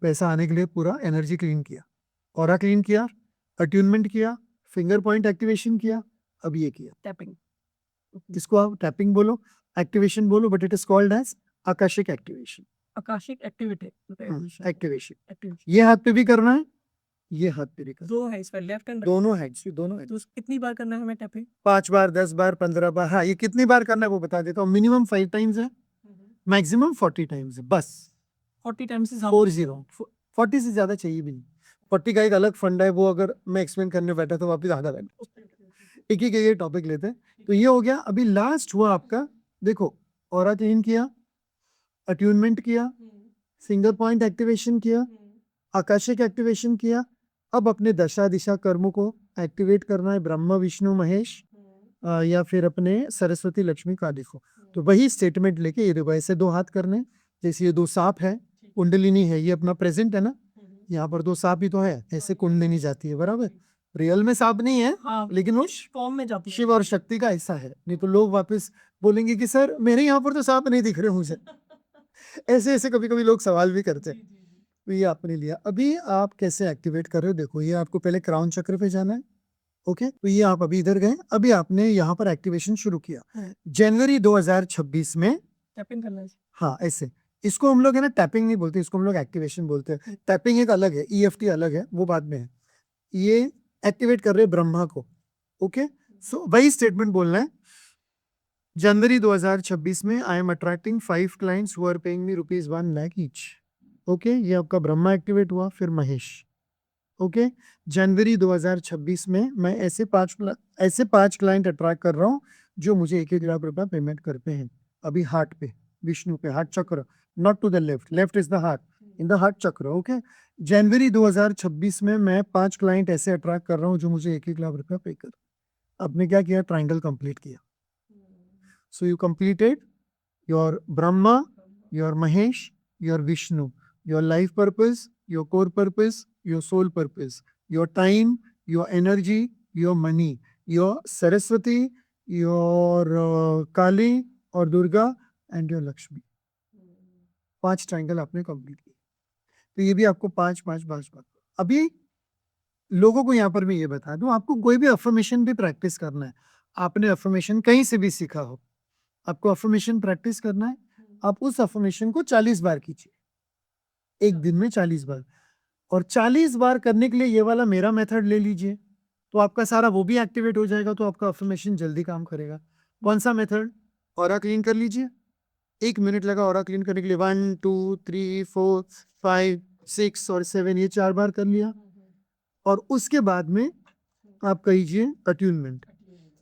पैसा आने के लिए पूरा एनर्जी क्लीन किया, ऑरा क्लीन किया, अट्यूनमेंट किया, फिंगर पॉइंट एक्टिवेशन किया, अब ये किया टैपिंग। इसको आप टैपिंग बोलो, एक्टिवेशन बोलो, but it is called as Akashic activation. Akashic activity activation ये हाथ पे भी करना है, ये हाथ पे भी करना दो है इस पर, लेफ्ट एंड है, दोनों हैंड्स पे, दोनों तो कितनी बार करना है हमें टैपिंग? 5 बार, 10 बार, 15 बार। हाँ, ये कितनी बार करना है वो बता देता हूँ। मिनिमम 5 टाइम्स है, मैक्सिमम 40 टाइम्स है, बस 40 टाइम्स से 40 से ज्यादा चाहिए भी नहीं। 40 का एक अलग फंड है, वो अगर मैं एक्सप्लेन करने बैठा तो वापिस आधा बैठा, एक ही के टॉपिक लेते हैं। तो ये हो गया। अभी लास्ट हुआ आपका, देखो, ऑरा क्लीन किया, अट्यूनमेंट किया, फिंगर पॉइंट एक्टिवेशन किया, आकाशिक एक्टिवेशन किया। अब अपने दशा दिशा कर्मों को एक्टिवेट करना है, ब्रह्मा विष्णु महेश या फिर अपने सरस्वती लक्ष्मी काली को। तो वही स्टेटमेंट लेके ये देखो, ऐसे 2 हाथ करने, जैसे ये 2 सांप है, कुंडलिनी है, ये अपना प्रेजेंट है ना, यहाँ पर 2 सांप ही तो है, ऐसे कुंडलिनी जाती है, बराबर। रियल में सांप नहीं है, हाँ, लेकिन वो फॉर्म में जाती है। शिव और शक्ति का ऐसा है। नहीं तो लोग वापस बोलेंगे कि सर मेरे यहाँ पर तो सांप नहीं दिख रहे मुझे। ऐसे ऐसे कभी कभी लोग सवाल भी करते हैं। तो ये आपने लिया। अभी आप कैसे एक्टिवेट कर रहे हो, देखो, ये आपको पहले क्राउन चक्र पे जाना है, ओके। तो ये आप अभी इधर गए, अभी आपने यहाँ पर एक्टिवेशन शुरू किया जनवरी 2026 में। टैपिंग करना है। हाँ, ऐसे इसको हम लोग है ना टैपिंग नहीं बोलते, इसको हम लोग एक्टिवेशन बोलते हैं। टैपिंग एक अलग है, EFT अलग है, वो बाद में है। ये एक्टिवेट कर रहे हैं ब्रह्मा को, ओके। सो वही स्टेटमेंट बोलना है। जनवरी 2026 में I am attracting 5 clients who are paying me ₹1 lakh each, okay. ये आपका ब्रह्मा एक्टिवेट हुआ, फिर महेश, ओके। जनवरी 2026 में मैं ऐसे 5 क्लाइंट अट्रैक्ट कर रहा हूँ जो मुझे 1-1 लाख रुपया पेमेंट करते हैं। अभी हार्ट पे, विष्णु पे, heart chakra, not to the left is the heart, in the heart chakra, okay. जनवरी 2026 में मैं 5 क्लाइंट ऐसे अट्रैक्ट कर रहा हूँ जो मुझे 1-1 लाख रुपया पे कर। आपने क्या किया, ट्राइंगल कंप्लीट किया। So you completed your Brahma, your Mahesh, your Vishnu, your life purpose, your core purpose, your soul purpose, your time, your energy, your money, your Saraswati, your Kali और Durga and your Lakshmi। 5 triangle आपने complete किए। तो ये भी आपको 5 अभी लोगों को यहाँ पर भी ये बता दूं, आपको कोई भी अफर्मेशन भी प्रैक्टिस करना है। आपने अफर्मेशन कहीं से भी सीखा हो, आपको अफर्मेशन प्रैक्टिस करना है, आप उस अफर्मेशन को 40 बार कीजिए, एक दिन में 40 बार। और 40 बार करने के लिए ये वाला मेरा मेथड ले लीजिए, तो आपका सारा वो भी एक्टिवेट हो जाएगा, तो आपका अफर्मेशन जल्दी काम करेगा। कौन सा मेथड? ऑरा क्लीन कर लीजिए, 1 मिनट लगा ऑरा क्लीन करने के लिए। 1 2 3 4 5 6 और 7, ये 4 बार कर लिया। और उसके बाद में आप कहिए अट्यूनमेंट,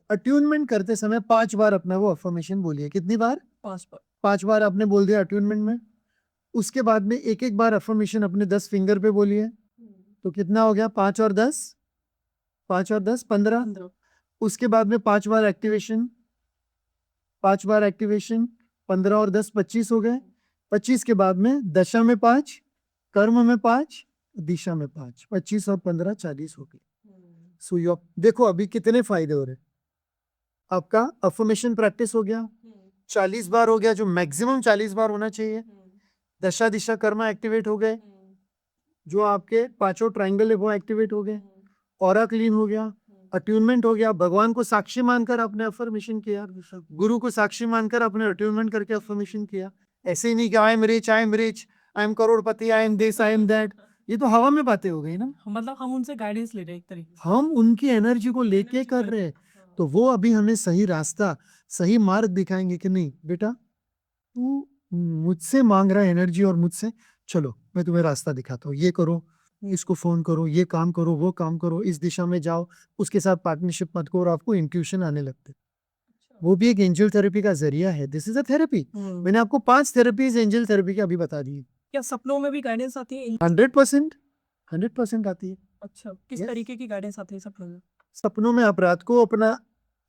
अट्यूनमेंट करते समय 5 बार अपना वो अफर्मेशन बोलिए। कितनी बार? 5 बार। 5 बार आपने बोल दिया अट्यूनमेंट में। उसके बाद में एक एक बार अफर्मेशन अपने 10 फिंगर पे बोलिए। तो कितना हो गया? 5 और 10, 5 और 10 15। 15। उसके बाद में 5 बार एक्टिवेशन, 5 बार एक्टिवेशन, 15 और 10 25 हो गए। 25 के बाद में दशा में 5, कर्म में 5, दिशा में 5, 25 और 15 40 हो गए। सो यो देखो अभी कितने फायदे हो रहे। आपका अफर्मेशन प्रैक्टिस हो गया, 40 बार हो गया, जो मैक्सिमम 40 बार होना चाहिए। दशा दिशा कर्म एक्टिवेट हो गए, जो आपके पांचों ट्रायंगल है वो एक्टिवेट हो गए। ऑरा क्लीन हो गया, अट्यूनमेंट हो गया। भगवान को साक्षी मानकर आपने अफर्मेशन किया, गुरु को साक्षी मानकर आपने अट्यूनमेंट करके अफर्मेशन किया। ऐसे ही नहीं कि I am rich, I am rich, I am Crorepati, I am this, I am that. ये तो हवा में बातें हो गई ना। मतलब हम उनसे गाइडेंस ले रहे हैं एक तरीके से। हम उनकी एनर्जी को लेके कर रहे हैं, तो वो अभी हमें सही रास्ता, सही मार्ग दिखाएंगे कि नहीं बेटा तू मुझसे मांग रहा है एनर्जी और मुझसे, चलो मैं तुम्हें रास्ता दिखाता हूँ, ये करो, इसको फोन करो, ये काम करो, वो काम करो, इस दिशा में जाओ, उसके साथ पार्टनरशिप मत करो, और आपको इंट्यूशन आने लगते। वो भी एक एंजल थेरेपी का जरिया है। This is a therapy. मैंने आपको 5 थेरेपीज एंजल थेरेपी की अभी बता दी। क्या सपनों में भी गाइडेंस आती है? 100% आती है। अच्छा, किस Yes. तरीके की गाइडेंस आती है सपनों में? सपनों में आप रात को अपना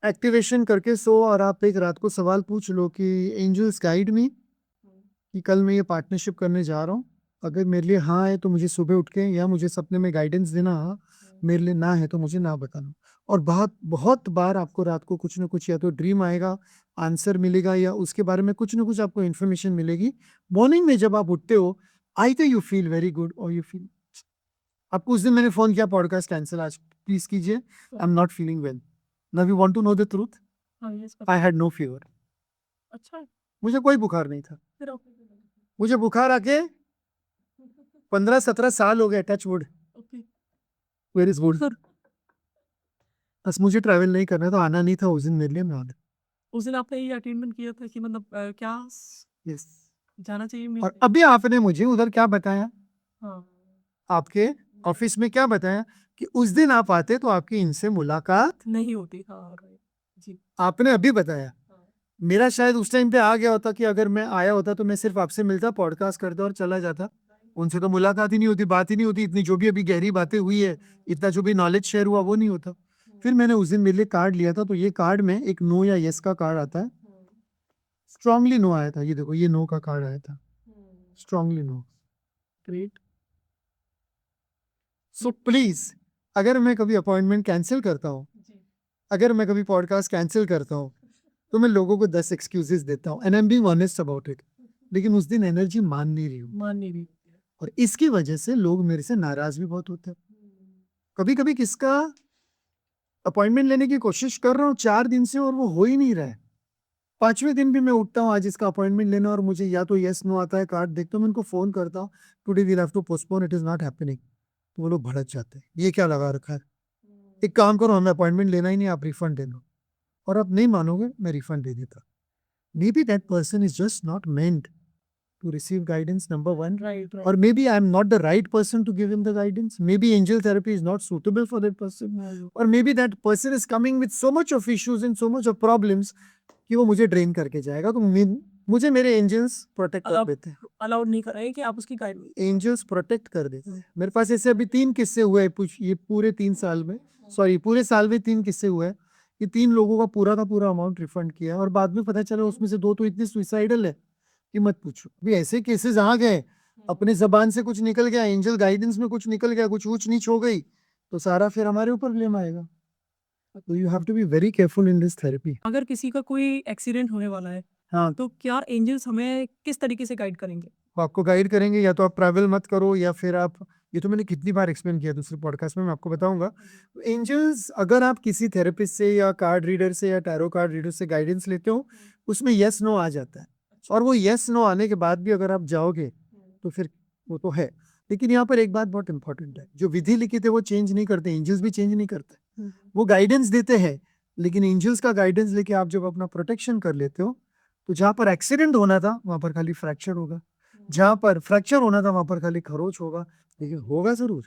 एक्टिवेशन करके सो, और आप एक रात को सवाल पूछ लो कि एंजल्स गाइड मी, कि कल मैं ये पार्टनरशिप करने जा रहा हूँ, अगर मेरे लिए हाँ है तो मुझे सुबह उठ के या मुझे सपने में गाइडेंस देना, हाँ, मेरे लिए ना है तो मुझे ना बताना। और बहुत बहुत बार आपको रात को कुछ ना कुछ या तो ड्रीम आएगा, आंसर मिलेगा, या उसके बारे में कुछ ना कुछ आपको इन्फॉर्मेशन मिलेगी। मॉर्निंग में जब आप उठते हो, आई तो यू फील वेरी गुड और यू फील, आपको उस दिन मैंने फोन किया पॉडकास्ट कैंसिल, आज प्लीज कीजिए, I am not feeling well. Now you want to know the truth, हाँ, yes. I had no fever. अच्छा, मुझे कोई बुखार नहीं था। फिर मुझे बुखार आके 15-17 साल हो गए, touch wood, okay. Where is wood. बस मुझे ट्रैवल नहीं करना, तो आना नहीं था उस दिन मेरे लिए, मैं आ गया। उस दिन आपने ये अटेंडमेंट किया था कि मतलब क्या यस। जाना चाहिए और अभी आपने मुझे उधर क्या बताया, हाँ। आपके ऑफिस में क्या बताया, कि उस दिन आप आते तो आपकी इनसे मुलाकात नहीं होती। हाँ, right. जी। आपने अभी बताया। हाँ। मेरा शायद उस टाइम पे आ गया होता कि अगर मैं आया होता तो मैं सिर्फ आपसे मिलता, पॉडकास्ट करता और चला जाता। उनसे तो मुलाकात ही नहीं होती, बात ही नहीं होती, इतनी जो भी अभी गहरी बातें हुई है, इतना जो भी नॉलेज शेयर हुआ वो नहीं होता। फिर मैंने उस दिन मेरे लिए कार्ड लिया था, तो ये कार्ड में एक नो या यस का कार्ड आता है। स्ट्रांगली नो आया था, ये देखो ये नो का कार्ड आया था, strongly no. Great. So please, अगर मैं कभी अपॉइंटमेंट कैंसिल करता हूँ, अगर मैं कभी पॉडकास्ट कैंसिल करता हूँ, तो मैं लोगों को 10 एक्सक्यूजेस देता हूँ, and I am being honest about it. लेकिन उस दिन एनर्जी मान नहीं रही हूँ, मान नहीं रही। और इसकी वजह से लोग मेरे से नाराज भी बहुत होते हैं। कभी कभी किसका अपॉइंटमेंट लेने की कोशिश कर रहा हूँ 4 दिन से, और वो हो ही नहीं रहा है। 5वें दिन भी मैं उठता हूँ आज इसका अपॉइंटमेंट लेना, और मुझे या तो यस नो आता है, कार्ड देखता हूँ, मैं उनको फोन करता हूँ, today we'll have to postpone, it is not happening. तो वो लोग भड़क जाते हैं, ये क्या लगा रखा है, एक काम करो, हमें अपॉइंटमेंट लेना ही नहीं, आप रिफंड दे दो। और आप नहीं मानोगे, मैं रिफंड दे देता। May be that person is just not meant to receive guidance, number one. Right, right. Or maybe I'm not the right person to give him the guidance. Maybe angel therapy is not suitable for that person. Or maybe that person is coming with so much of issues and so much of problems कि वो मुझे drain करके जाएगा। तो मुझे मेरे angels protect कर देते हैं, अलाउड नहीं कर रहे हैं कि आप उसकी गाइड। एंजल्स प्रोटेक्ट कर देते हैं। मेरे पास ऐसे अभी 3 किस्से हुए हैं ये पूरे 3 साल में, सॉरी पूरे साल में 3 किस्से हुए हैं कि 3 लोगों का पूरा अमाउंट रिफंड किया है, और बाद में पता चला उसमें से 2 तो इतने सुइसाइडल है कि मत पूछो। अभी ऐसे केसेस आ गए, अपने जबान से कुछ निकल गया, एंजल गाइडेंस में कुछ निकल गया, कुछ ऊंच नीच हो गई, तो सारा फिर हमारे ऊपर ब्लेम आएगा। तो you have to be very careful in this therapy. अगर किसी का कोई एक्सीडेंट होने वाला है, हाँ, तो क्या एंजल्स हमें किस तरीके से गाइड करेंगे? वो आपको गाइड करेंगे, या तो आप ट्रैवल मत करो, या फिर आप, ये तो मैंने कितनी बार एक्सप्लेन किया दूसरे पॉडकास्ट में, मैं आपको बताऊंगा। एंजल्स, अगर आप किसी थेरेपिस्ट से या कार्ड रीडर से या टैरो कार्ड रीडर से गाइडेंस लेते हो, उसमें यस नो आ जाता है, और वो यस नो आने के बाद भी अगर आप जाओगे तो फिर वो तो है। लेकिन यहाँ पर एक बात बहुत इंपॉर्टेंट है, जो विधि लिखित है वो चेंज नहीं करते, एंजल्स भी चेंज नहीं करते। वो गाइडेंस देते हैं, लेकिन एंजल्स का गाइडेंस लेके आप जब अपना प्रोटेक्शन कर लेते हो, तो जहाँ पर एक्सीडेंट होना था वहां पर खाली फ्रैक्चर होगा, जहाँ पर फ्रैक्चर होना था वहां पर खाली खरोच होगा, लेकिन होगा जरूर।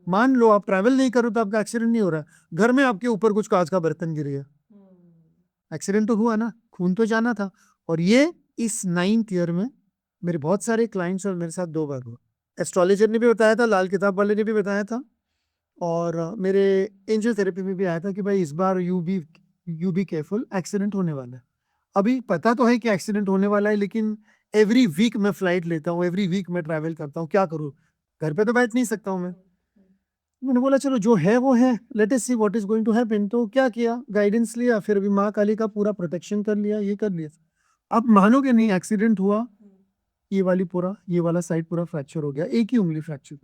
मान लो आप ट्रैवल नहीं करो तो आपका एक्सीडेंट नहीं हो रहा, घर में आपके ऊपर कुछ कांच का बर्तन गिर गया, एक्सीडेंट तो हुआ ना, खून तो जाना था। और ये इस 9th ईयर में मेरे बहुत सारे क्लाइंट्स और मेरे साथ 2 बार हुआ। एस्ट्रोलॉजर ने भी बताया था, लाल किताब वाले ने भी बताया था, और मेरे एंजल थेरेपी में भी आया था कि भाई इस बार यू बी केयरफुल, एक्सीडेंट होने वाला है। अभी पता तो है कि एक्सीडेंट होने वाला है, लेकिन एवरी वीक मैं फ्लाइट लेता हूँ, एवरी वीक मैं ट्रैवल करता हूँ, क्या करूँ, घर पे तो बैठ नहीं सकता हूँ मैं। मैंने बोला चलो जो है वो है, let us see what is going to happen. तो क्या किया, गाइडेंस लिया, फिर अभी माँ काली का पूरा प्रोटेक्शन कर लिया, ये कर लिया। अब मानोगे नहीं, एक्सीडेंट हुआ, ये वाला साइड पूरा फ्रैक्चर हो गया, एक ही उंगली फ्रैक्चर।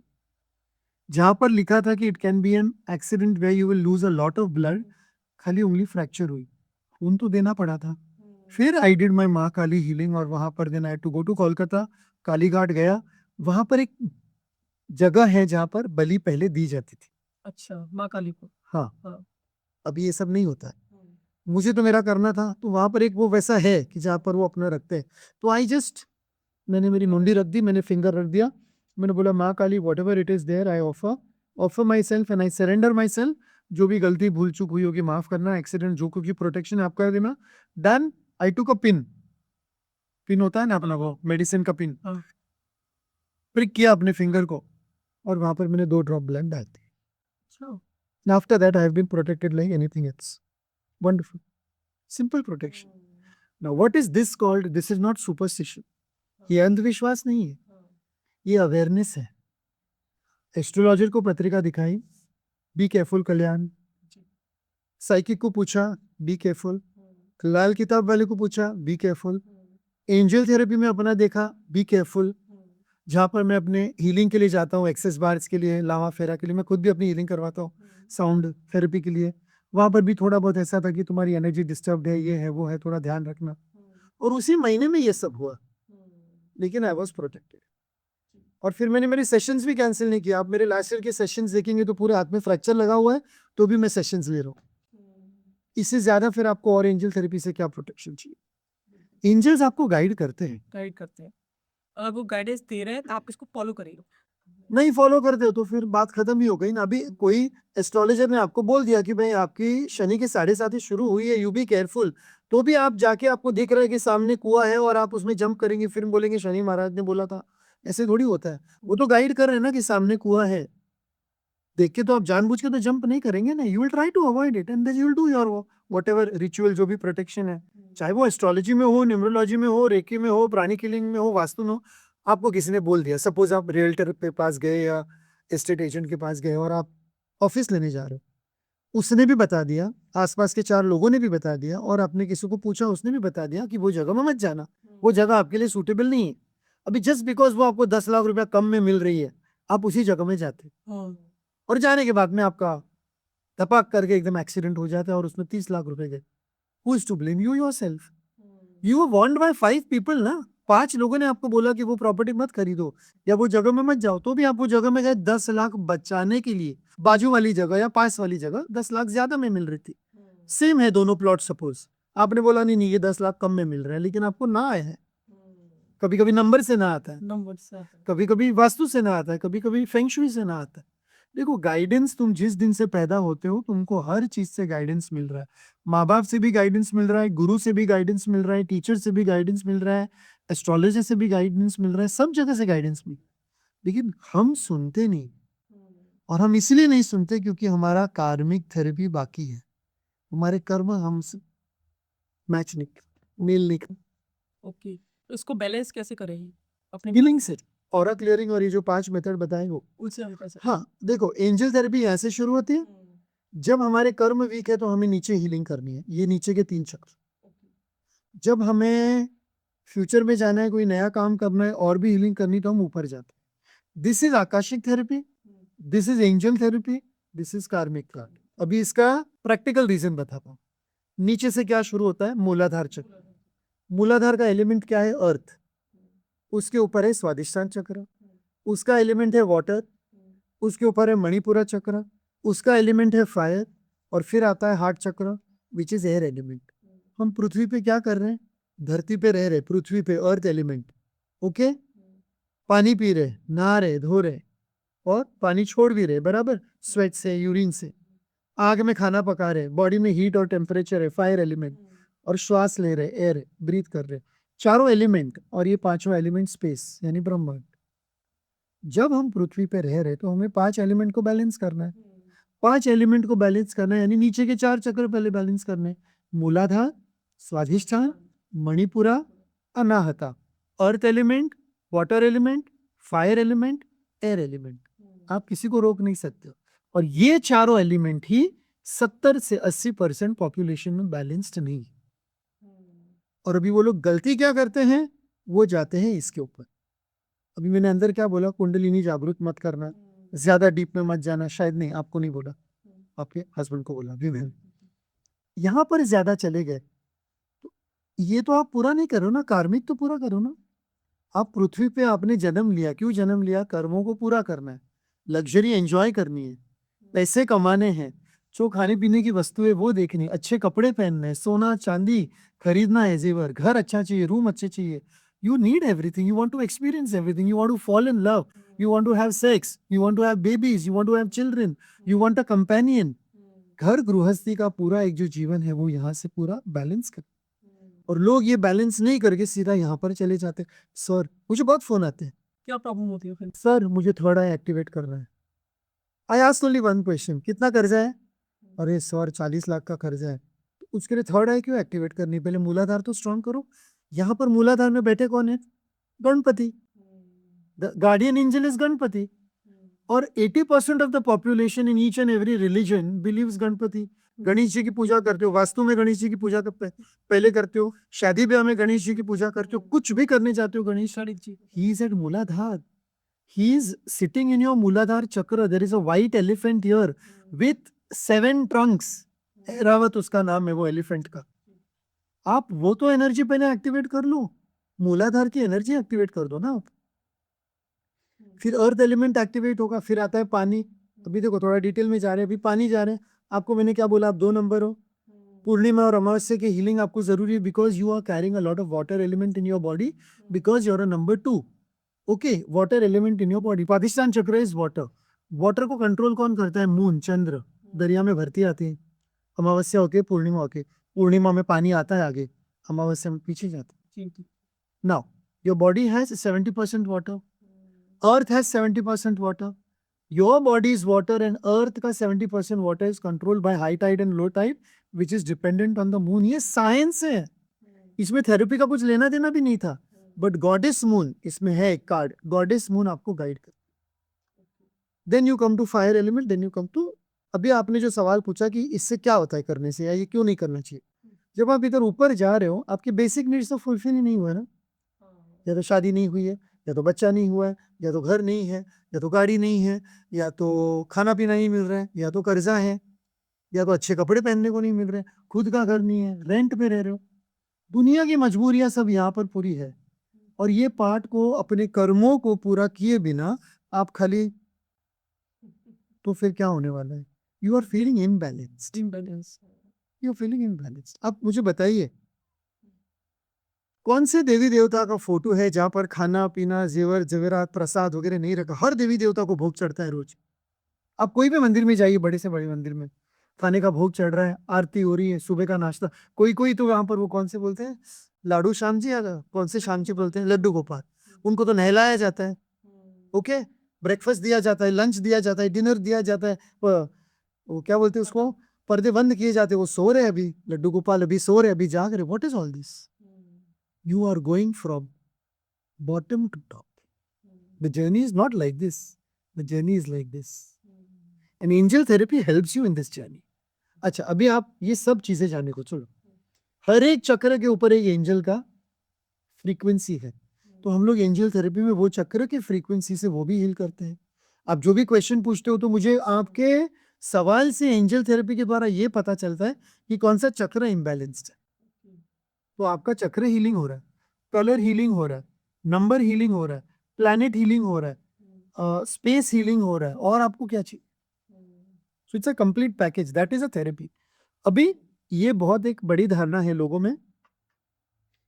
जहां पर लिखा था कि it can be an accident where you will lose a lot of blood, खाली उंगली फ्रैक्चर हुई, खून तो देना पड़ा था। फिर आई डिड माई माँ काली हीलिंग, और वहां पर then I to go to Kolkata, Kali Ghat गया। वहां पर एक जगह है जहां पर बलि पहले दी जाती थी। अच्छा, माँ काली को। हाँ, हाँ। अभी ये सब नहीं होता है। मुझे तो मेरा करना था, तो वहां पर एक वो वैसा है कि जहां पर वो अपना रखते हैं। तो मैंने मेरी मुंडी रख दी, मैंने फिंगर रख दिया, मैंने बोला माँ Kali whatever it is there, I offer myself and I surrender myself. जो भी गलती भूल चूक हुई होगी माफ करना, एक्सीडेंट जो क्योंकि प्रोटेक्शन आप कर देना। डन। आई टुक अ पिन, पिन होता है ना अपना वो मेडिसिन का पिन, हाँ। प्रिक किया अपने फिंगर को, और वहां पर मैंने 2 ड्रॉप ब्लड डाल दिए। अच्छा। After that I have been protected like anything else. Wonderful, simple protection. Now what is this called, this is not superstition, ये अंधविश्वास नहीं है, ये अवेयरनेस है। एस्ट्रोलॉजर को पत्रिका दिखाई, बी केयरफुल कल्याण। साइकिक को पूछा, बी केयरफुल। लाल किताब वाले को पूछा, बी केयरफुल। एंजल थेरेपी में अपना देखा, बी केयरफुल। जहाँ पर मैं अपने हीलिंग के लिए जाता हूँ, एक्सेस बार्स के लिए, लावा फेरा के लिए, मैं खुद भी अपनी हीलिंग करवाता हूँ, साउंड थेरेपी के लिए। वहाँ पर भी थोड़ा बहुत ऐसा था कि तुम्हारी एनर्जी डिस्टर्ब है, ये है वो है, थोड़ा ध्यान रखना। और उसी महीने में ये सब हुआ, लेकिन आई वॉज प्रोटेक्टेड। और फिर मैंने मेरे सेशंस भी कैंसिल नहीं किया। आप मेरे लास्ट ईयर के सेशंस देखेंगे तो पूरे हाथ में फ्रैक्चर लगा हुआ है, तो भी मैं सेशंस ले रहा हूँ। इससे ज्यादा फिर आपको और एंजल थेरेपी से क्या प्रोटेक्शन चाहिए। एंजल्स आपको गाइड करते हैं, गाइड करते हैं। अगर वो गाइडेंस दे रहे हैं तो आप इसको फॉलो करिए। नहीं फॉलो करते हो तो फिर बात खत्म ही हो गई ना। अभी कोई एस्ट्रोलॉजर ने आपको बोल दिया कि भाई आपकी शनि की 7.5 शुरू हुई है, यू बी केयरफुल, तो भी आप जाके आपको दिख रहा है कि सामने कुआं है और आप उसमें जंप करेंगे, फिर बोलेंगे शनि महाराज ने बोला था। ऐसे थोड़ी होता है, वो तो गाइड कर रहे हैं ना कि सामने कुआं है, देख के तो आप जानबूझ के तो जंप नहीं करेंगे ना। You will try to avoid it and then you will do your whatever ritual, जो भी प्रोटेक्शन है, चाहे वो एस्ट्रोलॉजी में हो, न्यूमरोलॉजी में हो, रेकी में हो, प्राणी किलिंग में हो, वास्तु में हो। आपको किसी ने बोल दिया, सपोज आप रियल्टर के पास गए या एस्टेट एजेंट के पास गए और आप ऑफिस लेने जा रहे हो, उसने भी बता दिया, आसपास के 4 लोगों ने भी बता दिया, और आपने किसी को पूछा उसने भी बता दिया कि वो जगह में मत जाना, वो जगह आपके लिए सूटेबल नहीं है। अभी जस्ट बिकॉज वो आपको 10 लाख रुपया कम में मिल रही है, आप उसी जगह में जाते, और जाने के बाद में आपका धपाक करके एकदम एक्सीडेंट हो जाता है और उसमें 30 लाख रुपए गए। Who is to blame, you yourself. You were warned by 5 people ना, 5 लोगों ने आपको बोला कि वो प्रॉपर्टी मत खरीदो या वो जगह में मत जाओ, तो भी आप वो जगह में गए 10 लाख बचाने के लिए। बाजू वाली जगह या पास वाली जगह 10 लाख ज्यादा में मिल रही थी, सेम है दोनों प्लॉट। सपोज आपने बोला नहीं नहीं ये 10 लाख कम में मिल रहा है, लेकिन आपको ना आया है। कभी कभी नंबर से ना आता है, नंबर से कभी कभी वास्तु से ना आता है, कभी कभी फेंगशुई से ना आता है। देखो गाइडेंस, तुम जिस दिन से पैदा होते हो तुमको हर चीज से गाइडेंस मिल रहा है। माँ बाप से भी गाइडेंस मिल रहा है, गुरु से भी गाइडेंस मिल रहा है, टीचर से भी गाइडेंस मिल रहा है, एस्ट्रोलॉजर से भी गाइडेंस मिल रहा है, सब जगह से गाइडेंस मिल, लेकिन हम सुनते नहीं। और हम इसलिए नहीं सुनते क्योंकि हमारा कार्मिक थेरेपी बाकी है, हमारे कर्म हमसे मैच नहीं, मेल नहीं कर। ओके, तो इसको बैलेंस कैसे करेंगे अपने हीलिंग से, ऑरा क्लियरिंग और ये जो 5 मेथड बताए वो। उससे हम कैसे। हाँ देखो, एंजल थेरेपी यहाँ से शुरू होती है, जब हमारे कर्म वीक है तो हमें नीचे हीलिंग करनी है, ये नीचे के 3 चक्र। जब हमें फ्यूचर में जाना है, कोई नया काम करना है और भी हीलिंग करनी, तो हम ऊपर जाते हैं। This is Akashic therapy, this is angel therapy, this is कार्मिक कार्ड। अभी इसका प्रैक्टिकल रीजन बताता हूँ। नीचे से क्या शुरू होता है, मूलाधार चक्र। मूलाधार का एलिमेंट क्या है, अर्थ। उसके ऊपर है स्वादिष्टान चक्र, उसका एलिमेंट है वाटर, उसके ऊपर है मणिपुरा चक्र, उसका एलिमेंट है फायर, और फिर आता है हार्ट चक्र विच इज एयर एलिमेंट। हम पृथ्वी पे क्या कर रहे हैं, धरती पे रह रहे, पृथ्वी पे अर्थ एलिमेंट, ओके। पानी पी रहे, नहा रहे, धो रहे, और पानी छोड़ भी रहे, बराबर, स्वेट से, यूरिन से। आग में खाना पका रहे, बॉडी में हीट और टेम्परेचर है, फायर एलिमेंट। और श्वास ले रहे, एयर ब्रीथ कर रहे, चारों एलिमेंट, और ये पांचों एलिमेंट स्पेस यानी ब्रह्मांड। जब हम पृथ्वी पे रह रहे तो हमें 5 एलिमेंट को बैलेंस करना है। 5 एलिमेंट को बैलेंस करना है यानी नीचे के 4 चक्र पहले बैलेंस करने हैं। Muladhara, Swadhisthana, Manipura, Anahata. Earth element, water element, fire element, air element. आप किसी को रोक नहीं सकते हो। और ये चारों एलिमेंट ही 70 से 80% पॉपुलेशन में बैलेंस्ड नहीं है। और अभी वो लोग गलती क्या करते हैं, वो जाते हैं इसके ऊपर। अभी मैंने अंदर क्या बोला, कुंडलिनी जागृत मत करना, ज्यादा डीप में मत जाना। शायद नहीं, आपको नहीं बोला, आपके हस्बैंड को बोला अभी मैंने। यहाँ पर ज्यादा चले गए तो ये तो आप पूरा नहीं करो ना, कार्मिक तो पूरा करो ना। आप पृथ्वी पे आपने जन्म लिया, क्यों जन्म लिया? कर्मों को पूरा करना है, लग्जरी एंजॉय करनी है, पैसे कमाने हैं, जो खाने पीने की वस्तु है वो देखनी, अच्छे कपड़े पहनने हैं, सोना चांदी खरीदना है, जेवर, घर अच्छा चाहिए, रूम अच्छे चाहिए। You need everything. You want to experience everything. You want to fall in love. You want to have sex. You want to have babies. You want to have children. You want a companion. घर गृहस्थी का पूरा एक जो जीवन है वो यहाँ से पूरा बैलेंस कर। और लोग ये बैलेंस नहीं करके सीधा यहाँ पर चले जाते। सर, मुझे बहुत फोन आते हैं, क्या प्रॉब्लम होती है फिर? सर मुझे थर्ड आई एक्टिवेट करना है। I asked only one question, कितना कर्जा है? अरे सर 40 लाख का कर्जा है। तो उसके लिए थर्ड आई क्यों एक्टिवेट करनी? पहले मूलाधार तो स्ट्रॉन्ग करो। यहाँ पर मूलाधार में बैठे कौन है? Ganpati. The guardian angel is Ganpati. और 80% of the population in each and every religion believes Ganpati. Ganesh ji की पूजा करते हो, वास्तु में गणेश जी की पूजा पहले करते हो, शादी ब्याह में गणेश जी की पूजा करते हो, कुछ भी करने जाते हो Ganesh ji. He is at Muladhara, he is sitting in your Muladhara chakra. There is a white elephant here with 7 trunks. Airavat उसका नाम है वो एलिफेंट का। आप वो तो एनर्जी पहले एक्टिवेट कर लो, मूलाधार की एनर्जी एक्टिवेट कर दो ना आप। फिर अर्थ एलिमेंट एक्टिवेट होगा, फिर आता है पानी। अभी देखो थोड़ा डिटेल में जा रहे हैं, अभी पानी जा रहे हैं। आपको मैंने क्या बोला, आप 2 नंबर हो। पूर्णिमा और अमावस्या की हीलिंग आपको जरूरी है, because you are carrying a lot of water element in your body, because you are a number 2। Okay, water element in your body. Swadhisthana chakra is water. Water को कंट्रोल कौन करता है? मून, चंद्र। दरिया में भरती आती है, अमावस्या होके पूर्णिमा होके। पूर्णिमा में पानी आता है आगे, अमावस्या में पीछे जाता है। Now your body has 70% water, earth has 70% water. Your body is water and earth का 70% water is controlled by high tide and low tide which is dependent on the moon. ये साइंस है, इसमें थेरेपी का कुछ लेना देना भी नहीं था। बट गॉडेस मून, इसमें है एक कार्ड, गॉडेस मून आपको गाइड कर। Then you come to fire element, then you come to, अभी आपने जो सवाल पूछा कि इससे क्या होता है करने से, या ये क्यों नहीं करना चाहिए। जब आप इधर ऊपर जा रहे हो, आपके बेसिक नीड्स तो फुलफिल ही नहीं हुआ ना। या तो शादी नहीं हुई है, या तो बच्चा नहीं हुआ है, या तो घर नहीं है, या तो गाड़ी नहीं है, या तो खाना पीना नहीं मिल रहा है, या तो कर्जा है, या तो अच्छे कपड़े पहनने को नहीं मिल रहे, खुद का घर नहीं है, रेंट पे रह रहे हो। दुनिया की मजबूरियां सब यहाँ पर पूरी है। और ये पार्ट को अपने कर्मों को पूरा किए बिना आप खाली, तो फिर क्या होने वाला है? You are feeling imbalanced. You are feeling imbalanced. अब मुझे बताइए, कौन से देवी देवता का फोटो है जहां पर खाना पीना, जेवर जवेरात, प्रसाद वगैरह नहीं रखा? हर देवी देवता को भोग चढ़ता है रोज। आप कोई भी मंदिर में जाइए, बड़े से बड़े मंदिर में खाने का भोग चढ़ रहा है, आरती हो रही है, सुबह का नाश्ता। कोई कोई तो वहां पर वो कौन से बोलते हैं, लाडू श्याम जी, या कौन से श्याम जी बोलते हैं, लड्डू गोपाल, उनको तो नहलाया जाता है। ओके, ब्रेकफास्ट दिया जाता है, लंच दिया जाता है, डिनर दिया जाता है। वो क्या बोलते हैं उसको, पर्दे बंद किए जाते हैं। वो सो रहे, अभी लड्डू गोपाल अभी सो रहे, अभी जाग रहे। What is all this? You are going from bottom to top. The journey is not like this. The journey is like this. And angel therapy helps you in this journey. अच्छा, अभी आप ये सब चीजें जानने को चलो। हर एक चक्र के ऊपर एक एंजल का फ्रीक्वेंसी है, तो हम लोग एंजल थेरेपी में वो चक्र के फ्रीक्वेंसी से वो भी हील करते हैं। आप जो भी क्वेश्चन पूछते हो, तो मुझे आपके सवाल से एंजल थेरेपी के द्वारा ये पता चलता है कि कौन सा चक्र इम्बैलेंस्ड है। तो आपका चक्र हीलिंग हो रहा है, कलर हीलिंग हो रहा है, नंबर हीलिंग हो रहा है, प्लैनेट हीलिंग हो रहा है, स्पेस हीलिंग हो रहा है, और आपको क्या चाहिए? So it's a complete package, that is a therapy. अभी ये बहुत एक बड़ी धारणा है लोगों में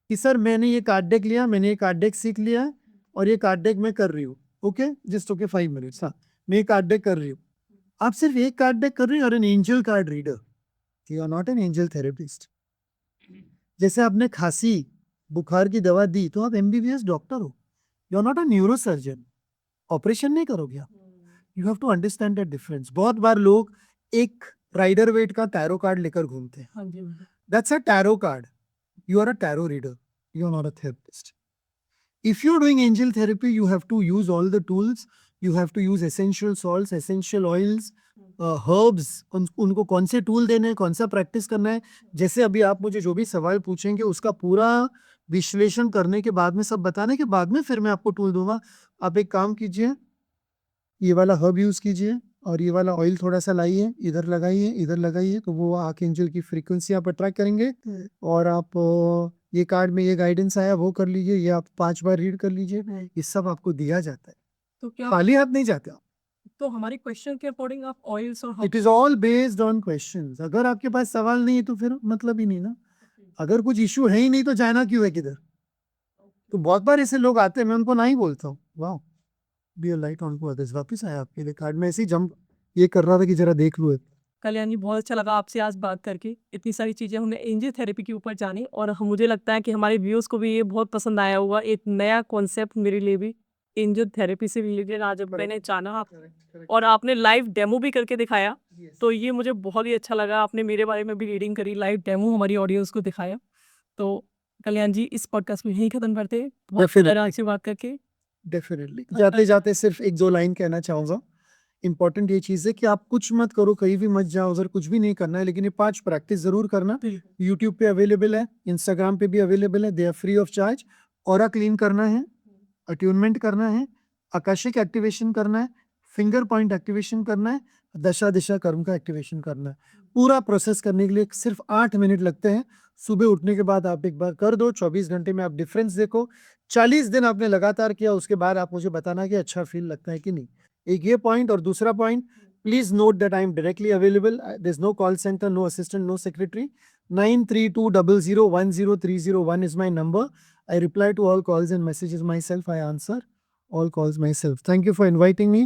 कि सर मैंने ये कार्ड डेक लिया, मैंने ये कार्ड डेक सीख लिया, और ये कार्ड डेक मैं कर रही हूँ। Okay, just okay 5 minutes. हाँ, मैं ये कार्ड डेक कर रही हूँ। आप सिर्फ एक कार्ड डेक कर रही हो और an angel card reader, you are not an angel therapist. जैसे आपने खांसी बुखार की दवा दी तो आप एमबीबीएस डॉक्टर हो, you are not a neurosurgeon, operation नहीं करोगे आप। You have to understand that difference. बहुत बार लोग एक राइडर वेट का टैरो कार्ड लेकर घूमते हैं, हाँ जी that's a tarot card, you are a tarot reader, you are not a therapist. If you're doing angel therapy, you have to use all the tools, you have to use essential salts, essential oils, herbs, उनको कौन से tool देने हैं, कौन सा practice करना है। जैसे अभी आप मुझे जो भी सवाल पूछेंगे उसका पूरा विश्लेषण करने के बाद में, सब बताने के बाद में फिर मैं आपको टूल दूंगा। आप एक काम कीजिए, ये वाला हर्ब यूज कीजिए और ये वाला ऑयल थोड़ा सा लाइए, इधर लगाइए, तो वो आर्कएंजल की फ्रीक्वेंसी आप अट्रैक्ट करेंगे। और आप ये कार्ड में ये गाइडेंस आया वो कर लीजिए, ये आप 5 बार रीड कर लीजिए, ये सब आपको दिया जाता है, तो क्या खाली हाथ नहीं जाते आप। तो हमारी क्वेश्चन के अकॉर्डिंग आप ऑयल्स और it is all based on questions. अगर आपके पास सवाल नहीं है तो फिर मतलब ही नहीं ना। अगर कुछ इश्यू है ही नहीं तो जाना क्यों है किधर। तो बहुत बार ऐसे लोग आते हैं, मैं उनको नहीं बोलता हूँ, वाह be a light on to others, वापस आया आपके लिए कार्ड में। ऐसे ही जंप ये कर रहा था कि जरा देख लो। कल्याण जी, बहुत अच्छा लगा आपसे आज बात करके। इतनी सारी चीज़ें हमने एंजल थेरेपी के ऊपर जानी और मुझे लगता है कि हमारे व्यूअर्स को भी ये बहुत पसंद आया होगा। एक नया कॉन्सेप्ट मेरे लिए भी एंजल थेरेपी से रिलेटेड आज मैंने जाना और आपने लाइव डेमो भी करके दिखाया, तो ये मुझे बहुत ही अच्छा लगा। आपने मेरे बारे में भी रीडिंग करी, लाइव डेमो हमारी ऑडियंस को दिखाया। तो कल्याण जी, इस पॉडकास्ट में यही खत्म करते हैं। बहुत अच्छा लगा आपसे बात करके। डेफिनेटली जाते जाते सिर्फ 1-2 लाइन कहना चाहूँगा। इम्पोर्टेंट ये चीज़ है कि आप कुछ मत करो, कहीं भी मत जाओ, अगर कुछ भी नहीं करना है, लेकिन ये 5 प्रैक्टिस ज़रूर करना। यूट्यूब पे अवेलेबल है, इंस्टाग्राम पे भी अवेलेबल है, they are free of charge. Aura clean करना है, अट्यूनमेंट करना है, आकाशिक एक्टिवेशन करना है, फिंगर पॉइंट एक्टिवेशन करना है, दशा दिशा कर्म का एक्टिवेशन करना है। पूरा प्रोसेस करने के लिए सिर्फ 8 मिनट लगते हैं। सुबह उठने के बाद आप एक बार कर दो, 24 घंटे में आप डिफरेंस देखो। 40 दिन आपने लगातार किया, उसके बाद आप मुझे बताना कि अच्छा फील लगता है कि नहीं। एक ये पॉइंट, और दूसरा point, please note that I am directly available, there is no call centre, no assistant, no secretary. 9320010301 is my number. I reply to all calls and messages myself. I answer all calls myself. Thank you for inviting me.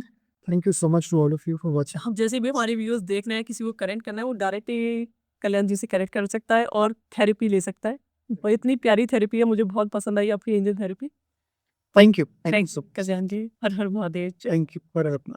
Thank you so much to all of you for watching. हम जैसे भी हमारे viewers देख रहे हैं, किसी को connect करना है, वो डायरेक्टली कल्याण जी से कनेक्ट कर सकता है और थेरेपी ले सकता है। और इतनी प्यारी थेरेपी है, मुझे बहुत पसंद आई आपकी angel therapy. Thank you. Thanks Kalyan ji. Har Har Mahadev. Thank you for having me.